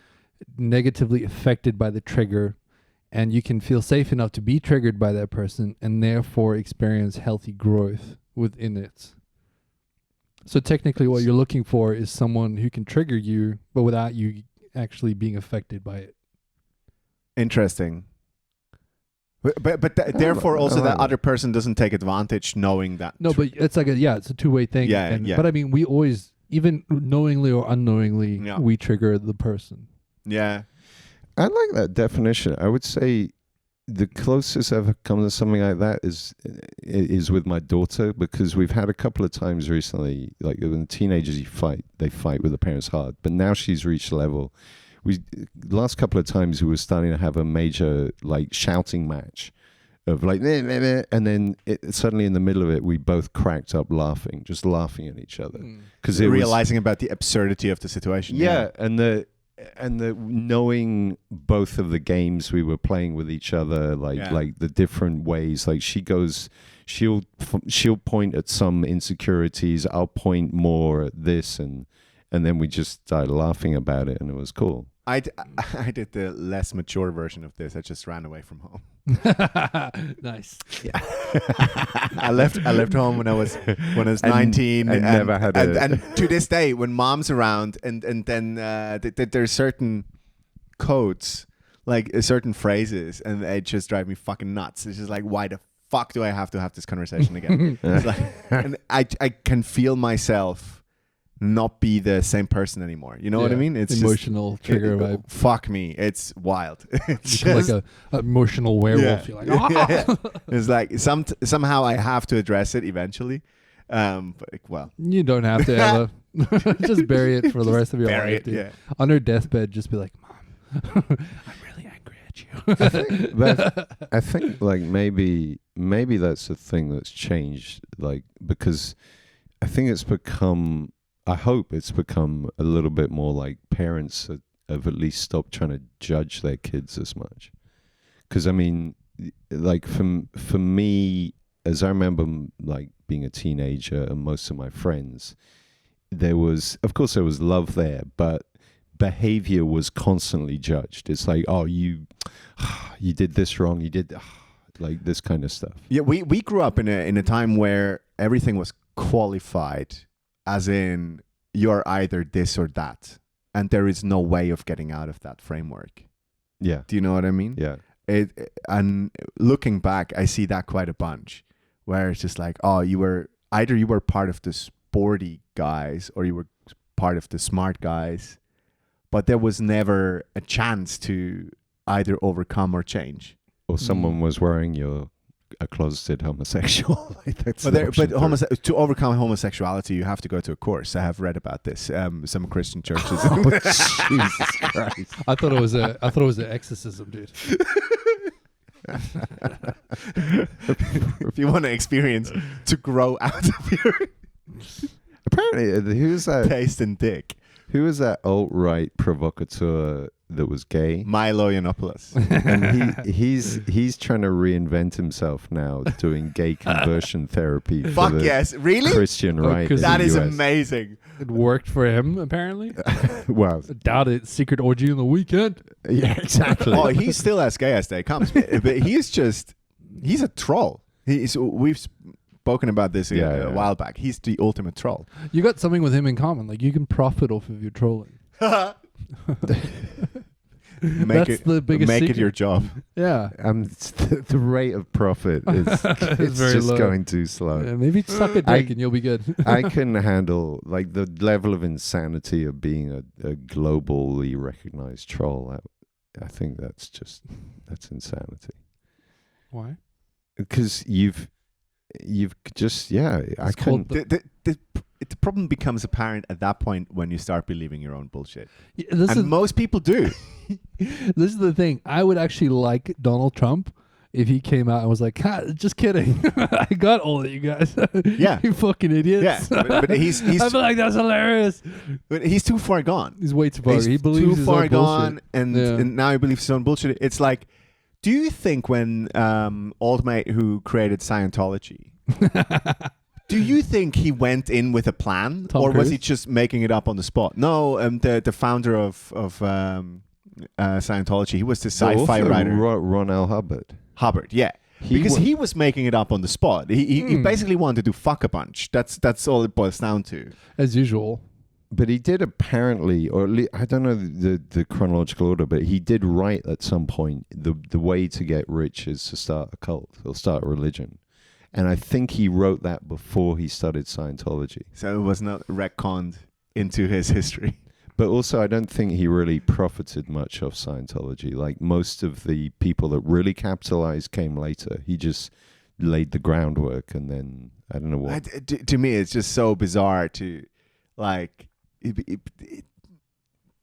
Speaker 1: negatively affected by the trigger. And you can feel safe enough to be triggered by that person and therefore experience healthy growth within it. So technically what you're looking for is someone who can trigger you, but without you actually being affected by it.
Speaker 3: Interesting. But therefore also that other person doesn't take advantage knowing that.
Speaker 1: No, but it's like it's a two-way thing.
Speaker 3: Yeah, yeah.
Speaker 1: But I mean, we always, even knowingly or unknowingly, we trigger the person.
Speaker 3: Yeah.
Speaker 2: I like that definition. I would say the closest I've come to something like that is with my daughter, because we've had a couple of times recently, like when teenagers they fight with the parents hard, but now she's reached a level. Last couple of times we were starting to have a major like shouting match of like, meh, meh, meh, and then suddenly in the middle of it, we both cracked up laughing, just laughing at each other. Because
Speaker 3: realizing about the absurdity of the situation.
Speaker 2: Yeah, and the knowing both of the games we were playing with each other, like the different ways. Like she goes she'll point at some insecurities. I'll point more at this, and then we just started laughing about it, and it was cool.
Speaker 3: I did the less mature version of this. I just ran away from home.
Speaker 1: Nice.
Speaker 3: Yeah. I left home when I was 19
Speaker 2: and never had
Speaker 3: and to this day when mom's around and then there's certain codes, like certain phrases, and they just drive me fucking nuts. It's just like, why the fuck do I have to have this conversation again? It's like, and I can feel myself not be the same person anymore. You know what I mean? It's
Speaker 1: emotional
Speaker 3: just,
Speaker 1: trigger vibe.
Speaker 3: Fuck me. It's wild. It's
Speaker 1: just like a emotional werewolf. You're like,
Speaker 3: yeah. It's like somehow I have to address it eventually. But, well,
Speaker 1: you don't have to ever. Just bury it for the rest of your life. Dude.
Speaker 3: Yeah.
Speaker 1: On her deathbed, just be like, Mom, I'm really angry at you.
Speaker 2: I think like maybe that's the thing that's changed. Like, because I think it's become. I hope it's become a little bit more like parents have at least stopped trying to judge their kids as much. Because I mean, like for me, as I remember, like being a teenager and most of my friends, there was love there, but behavior was constantly judged. It's like, oh, you did this wrong, you did like this kind of stuff.
Speaker 3: Yeah, we grew up in a time where everything was qualified. As in, you're either this or that, and there is no way of getting out of that framework.
Speaker 2: Yeah.
Speaker 3: Do you know what I mean?
Speaker 2: Yeah.
Speaker 3: And looking back, I see that quite a bunch, where it's just like, oh, you were part of the sporty guys, or you were part of the smart guys, but there was never a chance to either overcome or change.
Speaker 2: Or someone was wearing a closeted homosexual. Like that's
Speaker 3: to overcome homosexuality, you have to go to a course. I have read about this. Some Christian churches.
Speaker 2: Jesus Christ!
Speaker 1: I thought it was an exorcism, dude.
Speaker 3: If you want to experience to grow out of your
Speaker 2: apparently, who's that?
Speaker 3: Taste and dick.
Speaker 2: Who was that alt-right provocateur that was gay?
Speaker 3: Milo Yiannopoulos.
Speaker 2: And he's trying to reinvent himself now, doing gay conversion therapy.
Speaker 3: Fuck yes, really?
Speaker 2: Christian right?
Speaker 3: That is amazing.
Speaker 1: It worked for him, apparently.
Speaker 2: Well,
Speaker 1: I doubt it. Secret orgy on the weekend.
Speaker 2: Yeah, exactly.
Speaker 3: Oh, he's still as gay as they comes, but he's a troll. We've spoken about this a while back. He's the ultimate troll.
Speaker 1: You got something with him in common. Like, you can profit off of your trolling.
Speaker 3: Make it your job.
Speaker 1: Yeah.
Speaker 2: The rate of profit is it's
Speaker 1: very
Speaker 2: just
Speaker 1: low.
Speaker 2: Going too slow.
Speaker 1: Yeah, maybe suck a dick and you'll be good.
Speaker 2: I can handle like the level of insanity of being a globally recognized troll. I think that's insanity.
Speaker 1: Why?
Speaker 2: Because you've just I couldn't.
Speaker 3: The problem becomes apparent at that point when you start believing your own bullshit.
Speaker 1: Yeah,
Speaker 3: most people do.
Speaker 1: This is the thing. I would actually like Donald Trump if he came out and was like, just kidding. I got all of you guys.
Speaker 3: Yeah.
Speaker 1: You fucking idiots.
Speaker 3: Yeah. But he's
Speaker 1: I feel like that's hilarious.
Speaker 3: But he's too far gone.
Speaker 1: He's way too far.
Speaker 3: He's
Speaker 1: he believes
Speaker 3: too
Speaker 1: his
Speaker 3: far
Speaker 1: own
Speaker 3: gone,
Speaker 1: bullshit.
Speaker 3: and now he believes his own bullshit. It's like, do you think when old mate who created Scientology, do you think he went in with a plan,
Speaker 1: Tom
Speaker 3: or was
Speaker 1: Cruise?
Speaker 3: he just making it up on the spot? No, the founder of Scientology, he was the sci-fi writer,
Speaker 2: Ron L.
Speaker 3: Hubbard. Yeah, because he was making it up on the spot. He basically wanted to fuck a bunch. That's all it boils down to.
Speaker 1: As usual.
Speaker 2: But he did apparently, or at least, I don't know the chronological order, but he did write at some point the way to get rich is to start a cult or start a religion. And I think he wrote that before he started Scientology.
Speaker 3: So it was not retconned into his history.
Speaker 2: But also, I don't think he really profited much off Scientology. Like most of the people that really capitalized came later. He just laid the groundwork, and then I don't know what.
Speaker 3: To me, it's just so bizarre to, like,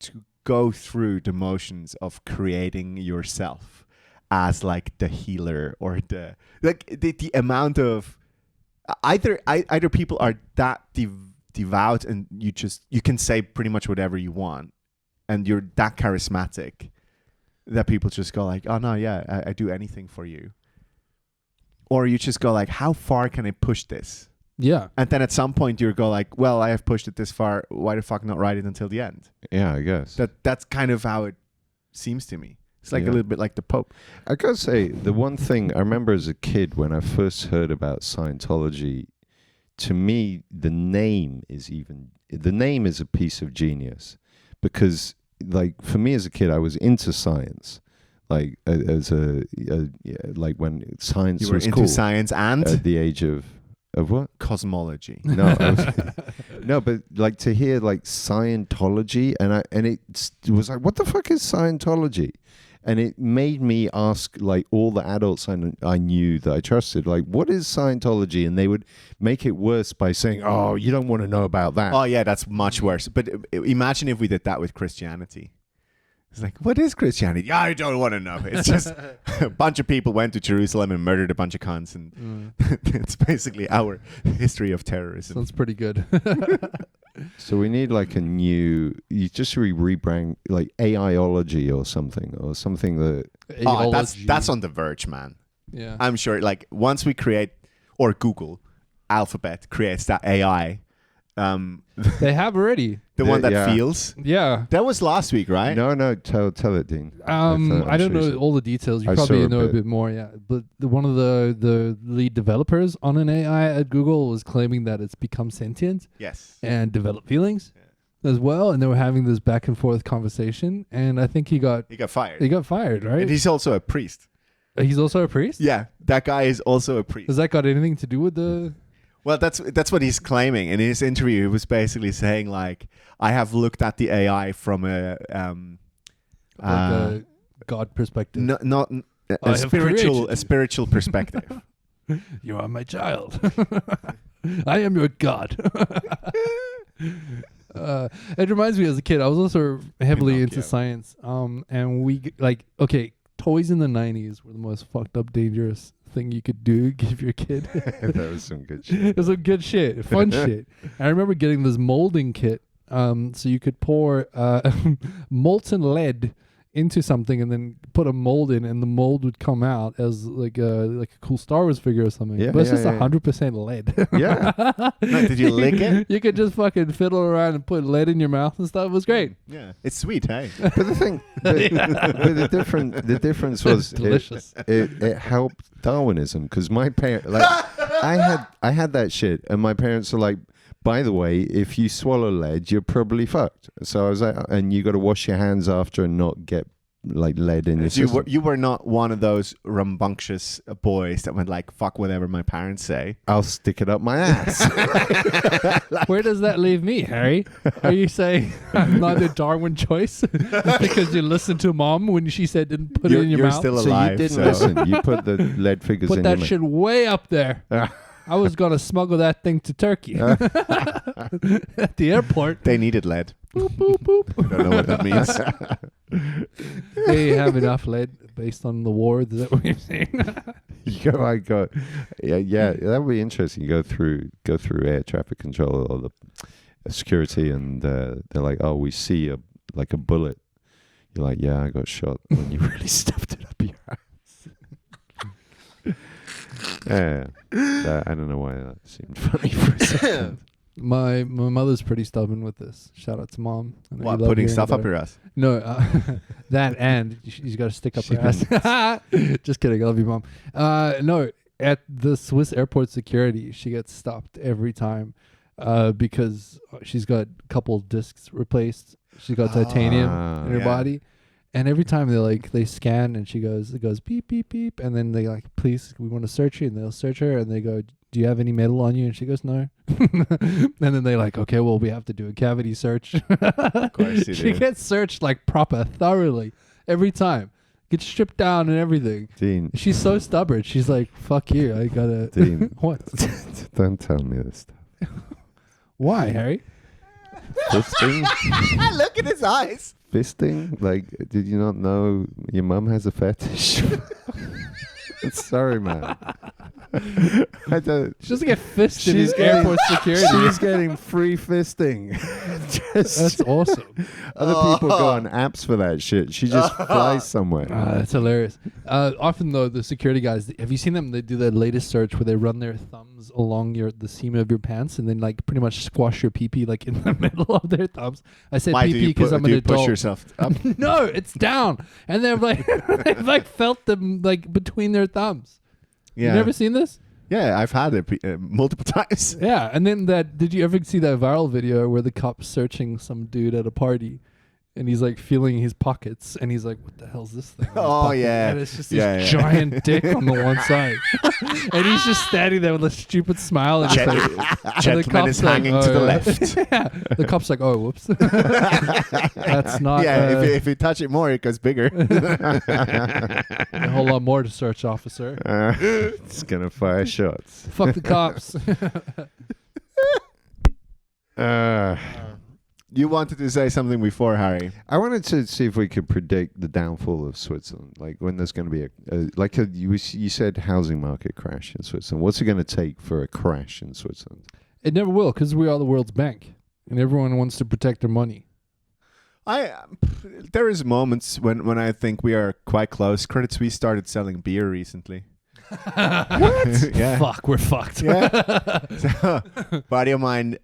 Speaker 3: to go through the motions of creating yourself as like the healer or the amount of either people are that devout and you can say pretty much whatever you want and you're that charismatic that people just go like, oh no, yeah, I do anything for you. or you just go like, how far can I push this?
Speaker 1: Yeah.
Speaker 3: And then at some point you go like, well, I have pushed it this far. Why the fuck not write it until the end?
Speaker 2: Yeah, I guess.
Speaker 3: That's kind of how it seems to me. It's like
Speaker 2: Yeah.
Speaker 3: a little bit like the Pope.
Speaker 2: I gotta say, the one thing I remember as a kid when I first heard about Scientology, to me, the name is a piece of genius, because like for me as a kid, I was into science, like like when science
Speaker 3: You were
Speaker 2: was
Speaker 3: into
Speaker 2: cool
Speaker 3: science and
Speaker 2: at the age of what?
Speaker 3: cosmology.
Speaker 2: No, no, but like to hear like Scientology, and it was like, what the fuck is Scientology? And it made me ask like all the adults I knew that I trusted, like, what is Scientology? And they would make it worse by saying, oh, you don't want to know about that.
Speaker 3: Oh yeah, that's much worse. But imagine if we did that with Christianity. It's like, what is Christianity? I don't want to know. It's just a bunch of people went to Jerusalem and murdered a bunch of cons, and it's basically our history of terrorism.
Speaker 1: Sounds pretty good.
Speaker 2: So we need like a new, you just rebrand like AIology or something that.
Speaker 3: Oh,
Speaker 1: Aology.
Speaker 3: that's on the verge, man.
Speaker 1: Yeah.
Speaker 3: I'm sure. Like once we create, or Google, Alphabet creates that AI,
Speaker 1: They have already.
Speaker 3: the one that
Speaker 2: Yeah.
Speaker 3: feels.
Speaker 1: Yeah.
Speaker 3: That was last week, right?
Speaker 2: No, tell it, Dean.
Speaker 1: I don't know all the details. You
Speaker 2: I
Speaker 1: probably
Speaker 2: saw a
Speaker 1: know a
Speaker 2: bit.
Speaker 1: bit more, yeah. But one of the lead developers on an AI at Google was claiming that it's become sentient
Speaker 3: Yes.
Speaker 1: and develop feelings as well. And they were having this back and forth conversation. And I think he got
Speaker 3: He got fired.
Speaker 1: fired, right?
Speaker 3: And he's also a priest.
Speaker 1: He's also a priest?
Speaker 3: Yeah, that guy is also a priest.
Speaker 1: Has that got anything to do with the...
Speaker 3: Well, that's what he's claiming. In his interview, he was basically saying like, I have looked at the AI from a
Speaker 1: a God perspective?
Speaker 3: not
Speaker 1: I
Speaker 3: a
Speaker 1: have
Speaker 3: spiritual
Speaker 1: created you.
Speaker 3: perspective.
Speaker 1: You are my child. I am your God. It reminds me, as a kid, I was also heavily into
Speaker 3: Pinocchio.
Speaker 1: science. And we toys in the 90s were the most fucked up, dangerous thing you could do. Give your kid.
Speaker 2: That was some good shit.
Speaker 1: It was some good shit, fun shit. I remember getting this molding kit. So you could pour molten lead into something and then put a mold in, and the mold would come out as like a cool Star Wars figure or something.
Speaker 2: Yeah,
Speaker 1: but it's
Speaker 2: yeah,
Speaker 1: just
Speaker 2: yeah.
Speaker 1: 100% lead.
Speaker 2: Yeah.
Speaker 3: No, did you lick it?
Speaker 1: You could just fucking fiddle around and put lead in your mouth and stuff. It was great.
Speaker 3: Yeah, it's sweet, hey.
Speaker 2: But the thing, but the difference was
Speaker 1: Delicious.
Speaker 2: It helped Darwinism, because my parents, like, I had that shit, and my parents are like, by the way, if you swallow lead, you're probably fucked. So I was like, and you got to wash your hands after and not get like lead in your system.
Speaker 3: You were not one of those rambunctious boys that went like, fuck whatever my parents say.
Speaker 2: I'll stick it up my ass.
Speaker 1: Where does that leave me, Harry? Are you saying I'm not a Darwin choice because you listened to mom when she said didn't put it in your
Speaker 3: You're
Speaker 1: mouth?
Speaker 3: still
Speaker 2: So
Speaker 3: alive.
Speaker 2: you didn't
Speaker 3: so-
Speaker 2: listen. You put the lead figures
Speaker 1: Put
Speaker 2: in
Speaker 1: that
Speaker 2: your
Speaker 1: shit way up there. I was gonna smuggle that thing to Turkey at the airport.
Speaker 3: They needed lead.
Speaker 1: Boop, boop, boop.
Speaker 3: I don't know what that means.
Speaker 1: They have enough lead based on the war. Is that what you're saying?
Speaker 2: I go, yeah, that would be interesting. You go through air traffic control or the security, and they're like, "Oh, we see a bullet." You're like, "Yeah, I got shot." When you really stuffed it up your ass. Yeah, I don't know why that seemed funny for a second.
Speaker 1: My mother's pretty stubborn with this. Shout out to mom. I know
Speaker 3: What,
Speaker 1: you love
Speaker 3: putting
Speaker 1: hearing
Speaker 3: stuff
Speaker 1: about
Speaker 3: up
Speaker 1: her.
Speaker 3: your ass?
Speaker 1: No, that and she's got to stick up her ass. Just kidding. I love you, mom. No, at the Swiss airport security, she gets stopped every time because she's got a couple discs replaced. She's got titanium in her
Speaker 3: yeah.
Speaker 1: body. And every time they scan and it goes beep, beep, beep. And then they like, please, we want to search you. And they'll search her and they go, do you have any metal on you? And she goes, no. And then they like, okay, well, we have to do a cavity search.
Speaker 3: Of course you
Speaker 1: She
Speaker 3: do.
Speaker 1: gets searched like proper, thoroughly, every time. Gets stripped down and everything.
Speaker 2: Dean,
Speaker 1: She's so stubborn. She's like, fuck you. I gotta.
Speaker 2: Dean.
Speaker 1: What?
Speaker 2: don't tell me this stuff.
Speaker 1: Why, Harry?
Speaker 2: Fisting?
Speaker 3: Look at his eyes.
Speaker 2: Fisting? Like, did you not know your mum has a fetish? Sorry, man. I don't.
Speaker 1: She doesn't get fisted
Speaker 2: She's
Speaker 1: in
Speaker 2: getting-
Speaker 1: airport security.
Speaker 2: She's getting free fisting.
Speaker 1: That's awesome.
Speaker 2: Other people go on apps for that shit. She just flies somewhere.
Speaker 1: That's hilarious. Often though, the security guys, have you seen them? They do the latest search where they run their thumbs along the seam of your pants and then like pretty much squash your pee like in the middle of their thumbs. I said pee because I'm an adult.
Speaker 3: Push yourself up?
Speaker 1: No, it's down, and they've like felt them like between their thumbs.
Speaker 3: Yeah.
Speaker 1: You never seen this?
Speaker 3: Yeah, I've had it multiple times.
Speaker 1: Yeah, and then did you ever see that viral video where the cop's searching some dude at a party and he's like feeling his pockets and he's like, what the hell's this thing?
Speaker 3: Oh, yeah.
Speaker 1: And it's just this giant dick on the one side. And he's just standing there with a stupid smile. And
Speaker 3: Gentleman is hanging to the left.
Speaker 1: Yeah. The cop's like, oh, whoops. That's not...
Speaker 3: Yeah, if you touch it more, it goes bigger.
Speaker 1: A whole lot more to search, officer.
Speaker 2: It's going to fire shots.
Speaker 1: Fuck the cops.
Speaker 3: You wanted to say something before, Harry.
Speaker 2: I wanted to see if we could predict the downfall of Switzerland. Like when there's going to be you said housing market crash in Switzerland. What's it going to take for a crash in Switzerland?
Speaker 1: It never will because we are the world's bank and everyone wants to protect their money.
Speaker 3: There is moments when I think we are quite close. Credit Suisse started selling beer recently.
Speaker 1: What?
Speaker 3: Yeah.
Speaker 1: Fuck, we're fucked.
Speaker 3: Yeah. So, buddy of mine,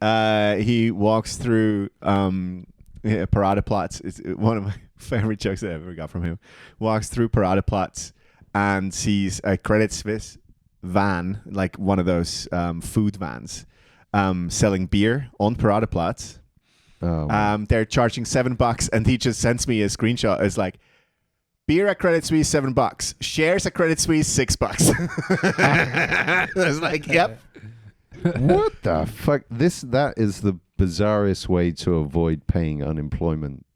Speaker 3: he walks through Paradeplatz. It's one of my favorite jokes I ever got from him. Walks through Paradeplatz and sees a Credit Suisse van, like one of those food vans, selling beer on Paradeplatz.
Speaker 2: Oh,
Speaker 3: they're charging $7, and he just sends me a screenshot. It's like, beer at Credit Suisse, $7. Shares at Credit Suisse, $6. I was like, yep.
Speaker 2: what the fuck? That is the bizarrest way to avoid paying unemployment.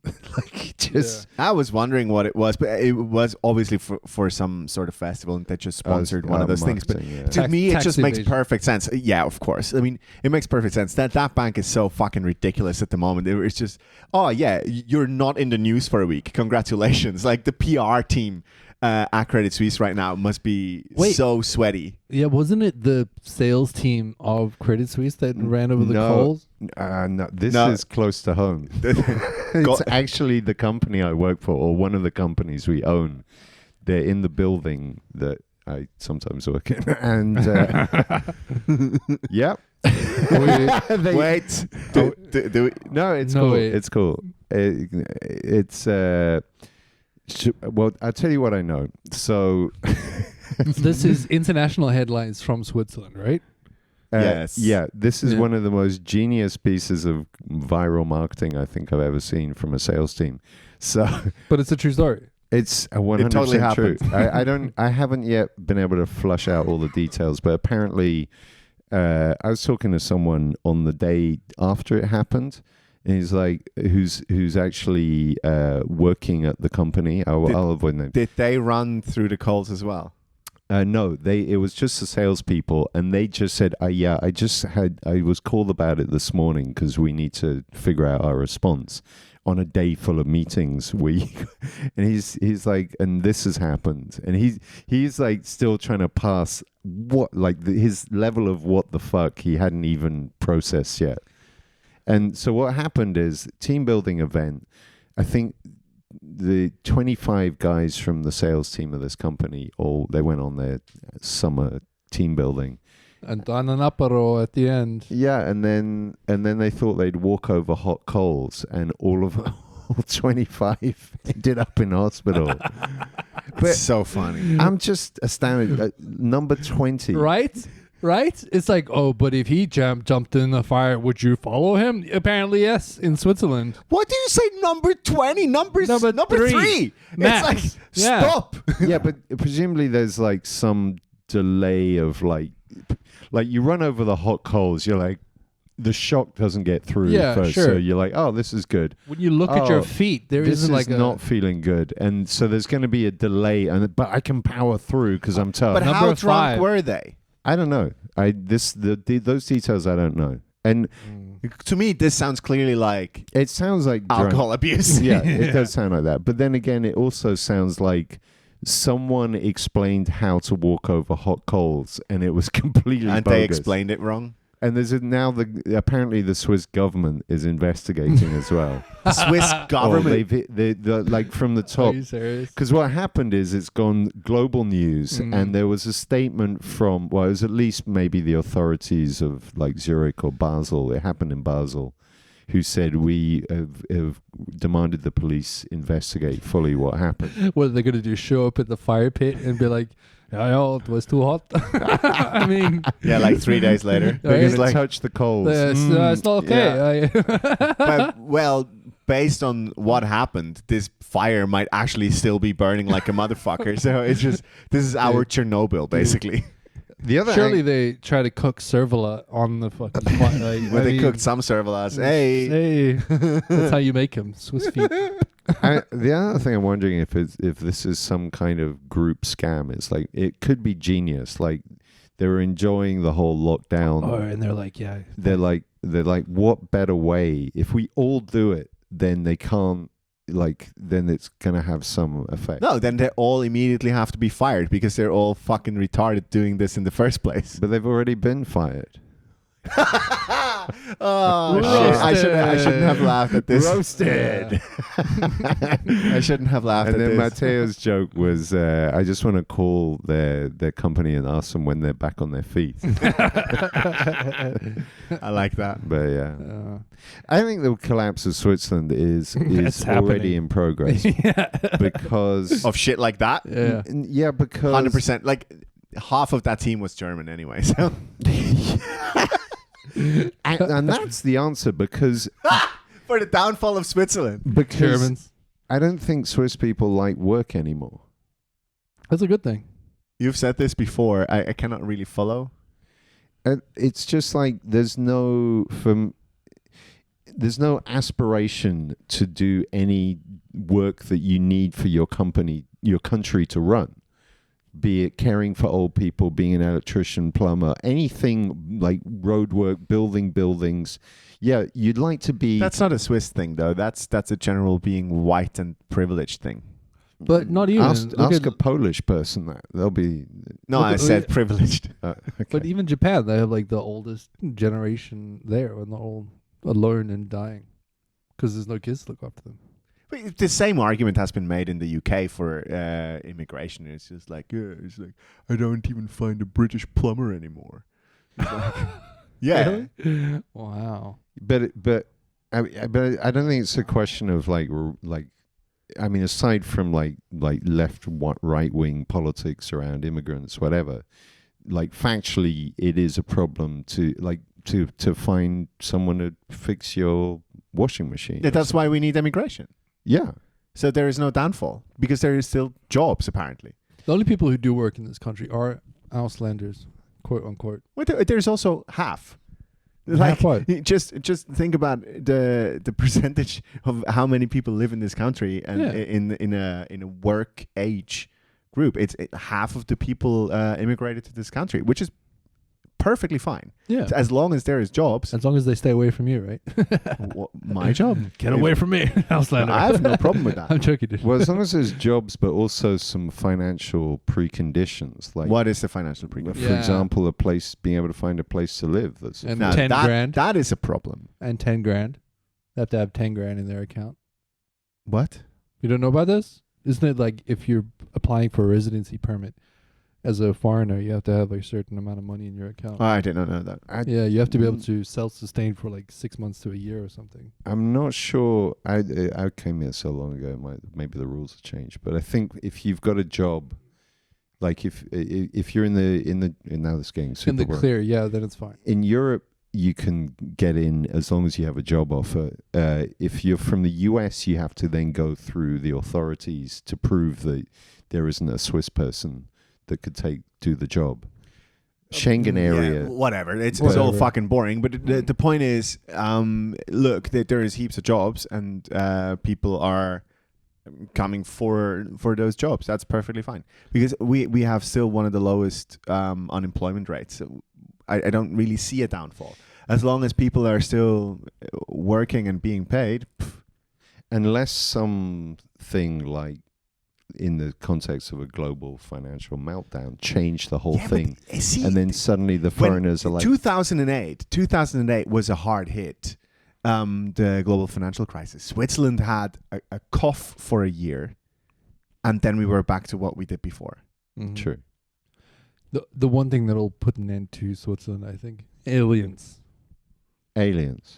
Speaker 3: I was wondering what it was, but it was obviously for some sort of festival, and they just sponsored one of those things. But to me, it just makes perfect sense. Yeah, of course. I mean, it makes perfect sense. That bank is so fucking ridiculous at the moment. It's just, oh yeah, you're not in the news for a week. Congratulations. Like the PR team at Credit Suisse right now must be so sweaty.
Speaker 1: Yeah, wasn't it the sales team of Credit Suisse that ran over the coals?
Speaker 2: No, this is close to home. It's actually the company I work for, or one of the companies we own. They're in the building that I sometimes work in. And yep.
Speaker 3: Wait.
Speaker 2: No, it's cool. It's cool. It's well, I'll tell you what I know. So
Speaker 1: this is international headlines from Switzerland, right?
Speaker 3: Yes.
Speaker 2: Yeah, this is one of the most genius pieces of viral marketing I think I've ever seen from a sales team. So,
Speaker 1: but it's a true story.
Speaker 2: It's 100%
Speaker 3: totally
Speaker 2: true.
Speaker 3: happened.
Speaker 2: I haven't yet been able to flush out all the details, but apparently, I was talking to someone on the day after it happened. And he's like, who's actually working at the company. I'll avoid names.
Speaker 3: Did they run through the calls as well?
Speaker 2: No, it was just the salespeople, and they just said, "Yeah, I was called about it this morning because we need to figure out our response on a day full of meetings." And he's like, and this has happened, and he's like still trying to pass his level of what the fuck he hadn't even processed yet. And so what happened is team building event. I think the 25 guys from the sales team of this company, they went on their summer team building.
Speaker 1: And done an apero at the end.
Speaker 2: Yeah, and then they thought they'd walk over hot coals, and all 25 ended up in hospital.
Speaker 3: But so funny.
Speaker 2: I'm just astounded. Number 20.
Speaker 1: Right? It's like, oh, but if he jumped in the fire, would you follow him? Apparently, yes, in Switzerland.
Speaker 3: What do you say, number 20? Number 3.
Speaker 1: Max.
Speaker 3: It's like, stop.
Speaker 2: Yeah, but presumably there's like some delay of like you run over the hot coals, you're like, the shock doesn't get through first.
Speaker 1: Sure.
Speaker 2: So you're like, oh, this is good.
Speaker 1: When you look at your feet,
Speaker 2: this
Speaker 1: isn't like
Speaker 2: not feeling good. And so there's going to be a delay, but I can power through because I'm tough.
Speaker 3: But how drunk were they?
Speaker 2: I don't know. Those details I don't know. And
Speaker 3: to me, this sounds clearly like
Speaker 2: it sounds like
Speaker 3: alcohol abuse.
Speaker 2: Yeah, it does sound like that. But then again, it also sounds like someone explained how to walk over hot coals, and it was completely
Speaker 3: and
Speaker 2: bogus.
Speaker 3: They explained it wrong.
Speaker 2: and there's apparently the Swiss government is investigating as well.
Speaker 3: Swiss government.
Speaker 2: They're like from the
Speaker 1: Are
Speaker 2: top.
Speaker 1: you serious?
Speaker 2: Because what happened is it's gone global news, and there was a statement from, well, it was at least maybe the authorities of like Zurich or Basel. It happened in Basel, who said we have demanded the police investigate fully what happened.
Speaker 1: What are they going to do? Show up at the fire pit and be like, "Oh, it was too hot." I mean,
Speaker 3: Yeah, like 3 days later.
Speaker 1: Right.
Speaker 3: Because
Speaker 2: Like,
Speaker 3: like,
Speaker 2: touch the coals.
Speaker 1: it's not okay.
Speaker 3: but, well, based on what happened, this fire might actually still be burning like a motherfucker. So it's just, this is our Chernobyl, basically.
Speaker 2: The other
Speaker 1: Surely they try to cook servola on the fucking fire. Like,
Speaker 3: Where they cooked some servalas. Hey.
Speaker 1: That's how you make them. Swiss feet.
Speaker 2: the other thing I'm wondering if this is some kind of group scam. It's like it could be genius. Like they were enjoying the whole lockdown.
Speaker 1: Oh, and they're like, yeah.
Speaker 2: They're like, what better way? If we all do it, then they can't. Like then it's gonna have some effect.
Speaker 3: No, then they all immediately have to be fired because they're all fucking retarded doing this in the first place.
Speaker 2: But they've already been fired.
Speaker 3: Oh, shit. I shouldn't have laughed at this.
Speaker 2: Roasted.
Speaker 3: I shouldn't have laughed
Speaker 2: And
Speaker 3: at
Speaker 2: then
Speaker 3: this.
Speaker 2: Mateo's joke was, I just want to call their company and ask them when they're back on their feet.
Speaker 3: I like that.
Speaker 2: But yeah, I think the collapse of Switzerland is
Speaker 1: It's
Speaker 2: already
Speaker 1: happening.
Speaker 2: in progress because
Speaker 3: Of shit like that?
Speaker 1: Yeah.
Speaker 2: because
Speaker 3: 100%. Like, half of that team was German anyway. So
Speaker 2: and that's the answer because
Speaker 3: for the downfall of Switzerland.
Speaker 1: Germans.
Speaker 2: I don't think Swiss people like work anymore.
Speaker 1: That's a good thing.
Speaker 3: You've said this before. I cannot really follow.
Speaker 2: It's just like there's no aspiration to do any work that you need for your country to run. Be it caring for old people, being an electrician, plumber, anything like road work, building buildings. Yeah, you'd like to be.
Speaker 3: That's not a Swiss thing, though. That's a general being white and privileged thing.
Speaker 1: But not even.
Speaker 2: Ask
Speaker 1: Look at-
Speaker 2: a Polish person that. They'll be.
Speaker 3: No,
Speaker 1: Look
Speaker 3: I
Speaker 1: at-
Speaker 3: said privileged.
Speaker 2: Okay.
Speaker 1: But even Japan, they have like the oldest generation there, and they're all alone and dying because there's no kids to look after them.
Speaker 3: But the same argument has been made in the UK for immigration. It's just like, I don't even find a British plumber anymore. It's like, yeah.
Speaker 1: Really? Wow.
Speaker 2: But I don't think it's a question of like I mean, aside from like left right wing politics around immigrants, whatever, like factually, it is a problem to find someone to fix your washing machine.
Speaker 3: That's why we need immigration.
Speaker 2: Yeah.
Speaker 3: So there is no downfall because there is still jobs, apparently.
Speaker 1: The only people who do work in this country are Auslanders, quote unquote.
Speaker 3: Well, there's also half.
Speaker 1: Half what?
Speaker 3: Just think about the percentage of how many people live in this country and in a work age group. It's half of the people immigrated to this country, which is perfectly fine.
Speaker 1: Yeah.
Speaker 3: As long as there is jobs.
Speaker 1: As long as they stay away from you, right?
Speaker 3: My job.
Speaker 1: Get away from me, Auslander.
Speaker 3: I have no problem with that.
Speaker 1: I'm joking, dude.
Speaker 2: Well, as long as there's jobs, but also some financial preconditions, like
Speaker 3: What is the financial precondition?
Speaker 2: for
Speaker 1: Yeah.
Speaker 2: example, being able to find a place to live. That's
Speaker 1: And
Speaker 3: Now,
Speaker 1: 10
Speaker 3: that,
Speaker 1: grand.
Speaker 3: That is a problem.
Speaker 1: And 10 grand. They have to have 10 grand in their account.
Speaker 3: What?
Speaker 1: You don't know about this? Isn't it like if you're applying for a residency permit as a foreigner, you have to have like a certain amount of money in your account?
Speaker 3: Oh, I did not know that.
Speaker 1: Yeah, you have to be able to self-sustain for like 6 months to a year or something.
Speaker 2: I'm not sure. I came here so long ago. Maybe the rules have changed, but I think if you've got a job, like if you're in the now this getting super
Speaker 1: In the
Speaker 2: boring.
Speaker 1: clear, yeah, then it's fine.
Speaker 2: In Europe, you can get in as long as you have a job offer. If you're from the US, you have to then go through the authorities to prove that there isn't a Swiss person that could do the job. Schengen area.
Speaker 3: Yeah, whatever. It's
Speaker 1: Whatever.
Speaker 3: all fucking boring. But the point is, look, there is heaps of jobs and people are coming for those jobs. That's perfectly fine because we have still one of the lowest unemployment rates. So I don't really see a downfall as long as people are still working and being paid.
Speaker 2: Unless something like in the context of a global financial meltdown, changed the whole
Speaker 3: Yeah,
Speaker 2: thing.
Speaker 3: but, see,
Speaker 2: And then suddenly the
Speaker 3: when
Speaker 2: foreigners are like,
Speaker 3: 2008 was a hard hit. The global financial crisis. Switzerland had a cough for a year, and then we were back to what we did before.
Speaker 1: Mhm.
Speaker 2: true.
Speaker 1: The one thing that'll put an end to Switzerland, I think, aliens,
Speaker 2: Aliens.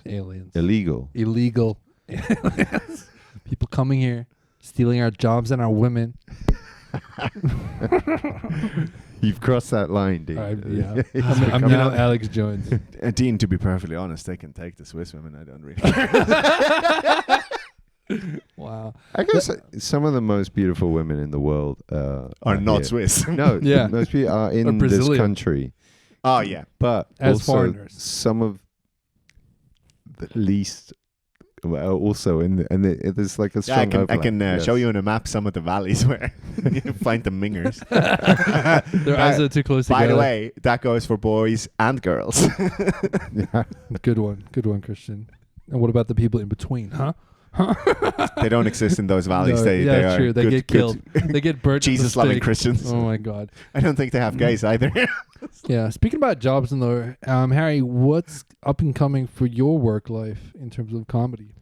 Speaker 1: illegal aliens. People coming here, stealing our jobs and our women.
Speaker 2: You've crossed that line, Dean.
Speaker 1: Yeah.
Speaker 2: It's
Speaker 1: I'm
Speaker 2: becoming-
Speaker 1: now Alex Jones.
Speaker 3: Dean, to be perfectly honest, they can take the Swiss women. I don't really.
Speaker 1: Wow.
Speaker 2: I guess some of the most beautiful women in the world
Speaker 3: Are not
Speaker 2: here.
Speaker 3: Swiss.
Speaker 2: No,
Speaker 1: Yeah.
Speaker 2: most people are in
Speaker 1: Or
Speaker 2: this
Speaker 1: Brazilian.
Speaker 2: country.
Speaker 3: Oh yeah.
Speaker 2: But
Speaker 1: As
Speaker 2: also
Speaker 1: foreigners.
Speaker 2: some of the least, well, also in the, and there's like a
Speaker 3: Yeah, I
Speaker 2: strong
Speaker 3: can
Speaker 2: overlap.
Speaker 3: show
Speaker 2: Yes.
Speaker 3: you on a map some of the valleys where you find the mingers.
Speaker 1: Their eyes are too close
Speaker 3: By
Speaker 1: together.
Speaker 3: the way, that goes for boys and girls.
Speaker 2: Yeah.
Speaker 1: Good one, Christian. And what about the people in between, huh?
Speaker 3: They don't exist in those valleys.
Speaker 1: No,
Speaker 3: they
Speaker 1: yeah,
Speaker 3: are
Speaker 1: true. They
Speaker 3: good-
Speaker 1: get
Speaker 3: good-
Speaker 1: killed. They get burnt. at the
Speaker 3: Jesus loving
Speaker 1: stake.
Speaker 3: Christians.
Speaker 1: Oh my God.
Speaker 3: I don't think they have gays either.
Speaker 1: Yeah. Speaking about jobs in the Harry, what's up and coming for your work life in terms of comedy?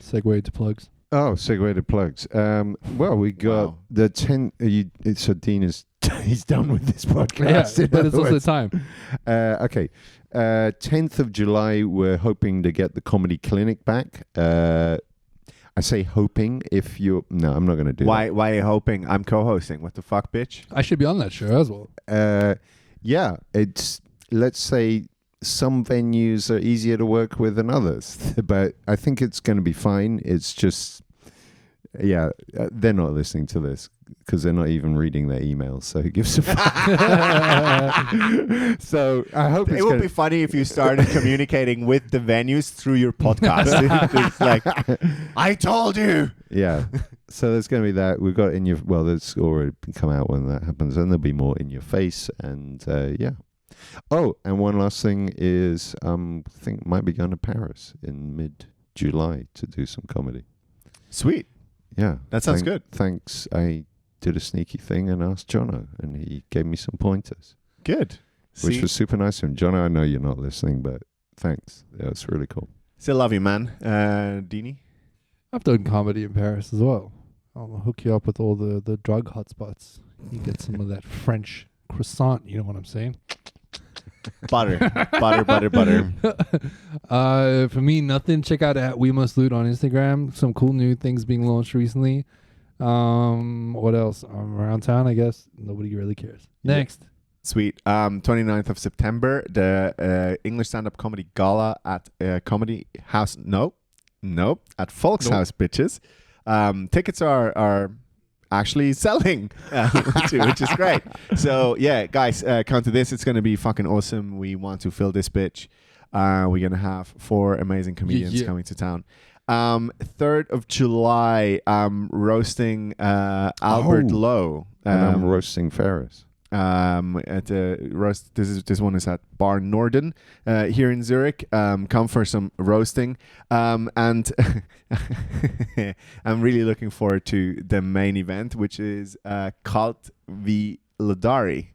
Speaker 1: Segue to plugs.
Speaker 2: Oh, segue to plugs. Well, we got
Speaker 3: Wow.
Speaker 2: the 10. So Dean is he's done with this podcast.
Speaker 1: Yeah,
Speaker 2: in
Speaker 1: but it's
Speaker 2: other
Speaker 1: also
Speaker 2: words.
Speaker 1: time.
Speaker 2: Okay. 10th of July, we're hoping to get the Comedy Clinic back. I say hoping. If you no, I'm not going to do
Speaker 3: Why are you hoping? I'm co-hosting. What the fuck, bitch?
Speaker 1: I should be on that show as well.
Speaker 2: that. Yeah, it's, let's say some venues are easier to work with than others, but I think it's going to be fine. It's just, yeah, they're not listening to this because they're not even reading their emails, so who gives a fuck? So I hope
Speaker 3: It
Speaker 2: it's
Speaker 3: would
Speaker 2: gonna
Speaker 3: be funny if you started communicating with the venues through your podcast. It's like, I told you.
Speaker 2: yeah. So there's going to be that. We've got in your, well, there's already come out when that happens, and there'll be more in your face, and yeah. Oh, and one last thing is, I think might be going to Paris in mid-July to do some comedy.
Speaker 3: Sweet.
Speaker 2: Yeah,
Speaker 3: That sounds good.
Speaker 2: Thanks. I did a sneaky thing and asked Jono, and he gave me some pointers,
Speaker 3: Good.
Speaker 2: which
Speaker 3: See?
Speaker 2: was super nice of him. Jono, I know you're not listening, but thanks. Yeah, it's really cool.
Speaker 3: Still love you, man. Dini?
Speaker 1: I've done comedy in Paris as well. I'll hook you up with all the drug hotspots. You get some of that French croissant. You know what I'm saying?
Speaker 3: Butter. Butter.
Speaker 1: For me, nothing. Check out at We Must Loot on Instagram. Some cool new things being launched recently. What else? I'm around town, I guess. Nobody really cares.
Speaker 3: Yeah.
Speaker 1: Next.
Speaker 3: Sweet. 29th of September, the English Stand-Up Comedy Gala at Comedy House. Nope. At Folks
Speaker 1: Nope.
Speaker 3: House, bitches. Tickets are actually selling, which is great. So yeah, guys, come to this. It's going to be fucking awesome. We want to fill this bitch. We're going to have 4 amazing comedians
Speaker 1: Yeah.
Speaker 3: coming to town. 3rd of July, I'm roasting Albert
Speaker 2: Oh.
Speaker 3: Lowe.
Speaker 2: And I'm roasting Ferris.
Speaker 3: At roast. This one is at Bar Norden here in Zurich. Come for some roasting, and I'm really looking forward to the main event, which is Cult v Ladari.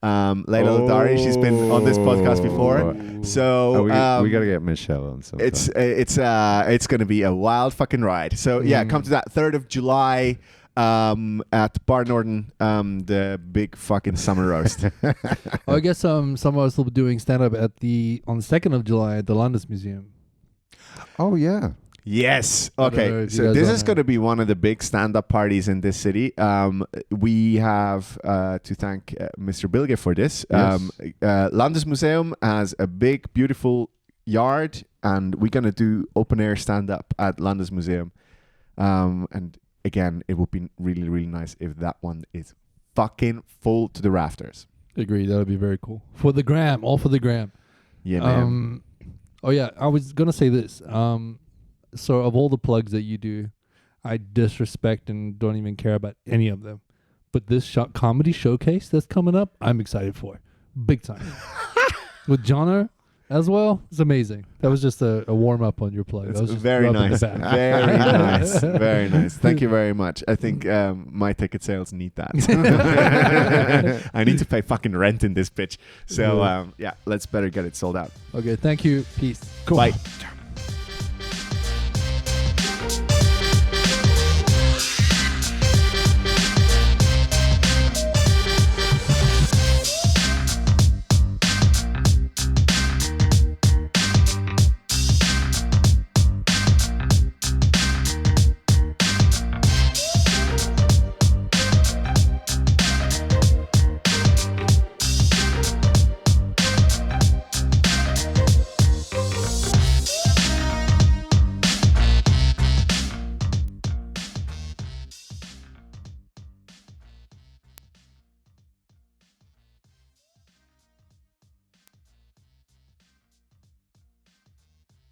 Speaker 3: Layla Ladari, she's been on this podcast before, so
Speaker 2: Oh, we got to get Michelle on sometime.
Speaker 3: it's gonna be a wild fucking ride. So yeah, come to that 3rd of July. At Bar Norden, the big fucking summer roast.
Speaker 1: Oh, I guess some of us will be doing stand up on the 2nd of July at the Landesmuseum.
Speaker 2: Oh yeah.
Speaker 3: Yes.
Speaker 1: I don't know
Speaker 3: Okay.
Speaker 1: if you
Speaker 3: So
Speaker 1: guys
Speaker 3: this
Speaker 1: wanna-
Speaker 3: is going to be one of the big stand-up parties in this city. We have to thank Mr. Bilge for this.
Speaker 2: Yes.
Speaker 3: Landesmuseum has a big, beautiful yard, and we're going to do open-air stand-up at Landesmuseum. And again, it would be really, really nice if that one is fucking full to the rafters.
Speaker 1: Agreed. That would be very cool. For the gram. All for the gram.
Speaker 3: Yeah, man.
Speaker 1: Oh yeah, I was gonna say this. So of all the plugs that you do, I disrespect and don't even care about any of them. But this comedy showcase that's coming up, I'm excited for, big time. With Jono as well. It's amazing. That was just a warm up on your plug.
Speaker 3: It's
Speaker 1: That was just
Speaker 3: very
Speaker 1: rubbing
Speaker 3: nice.
Speaker 1: it back.
Speaker 3: Very nice. Very nice. Thank you very much. I think my ticket sales need that. I need to pay fucking rent in this bitch. So yeah, let's better get it sold out.
Speaker 1: Okay, thank you. Peace.
Speaker 3: Bye.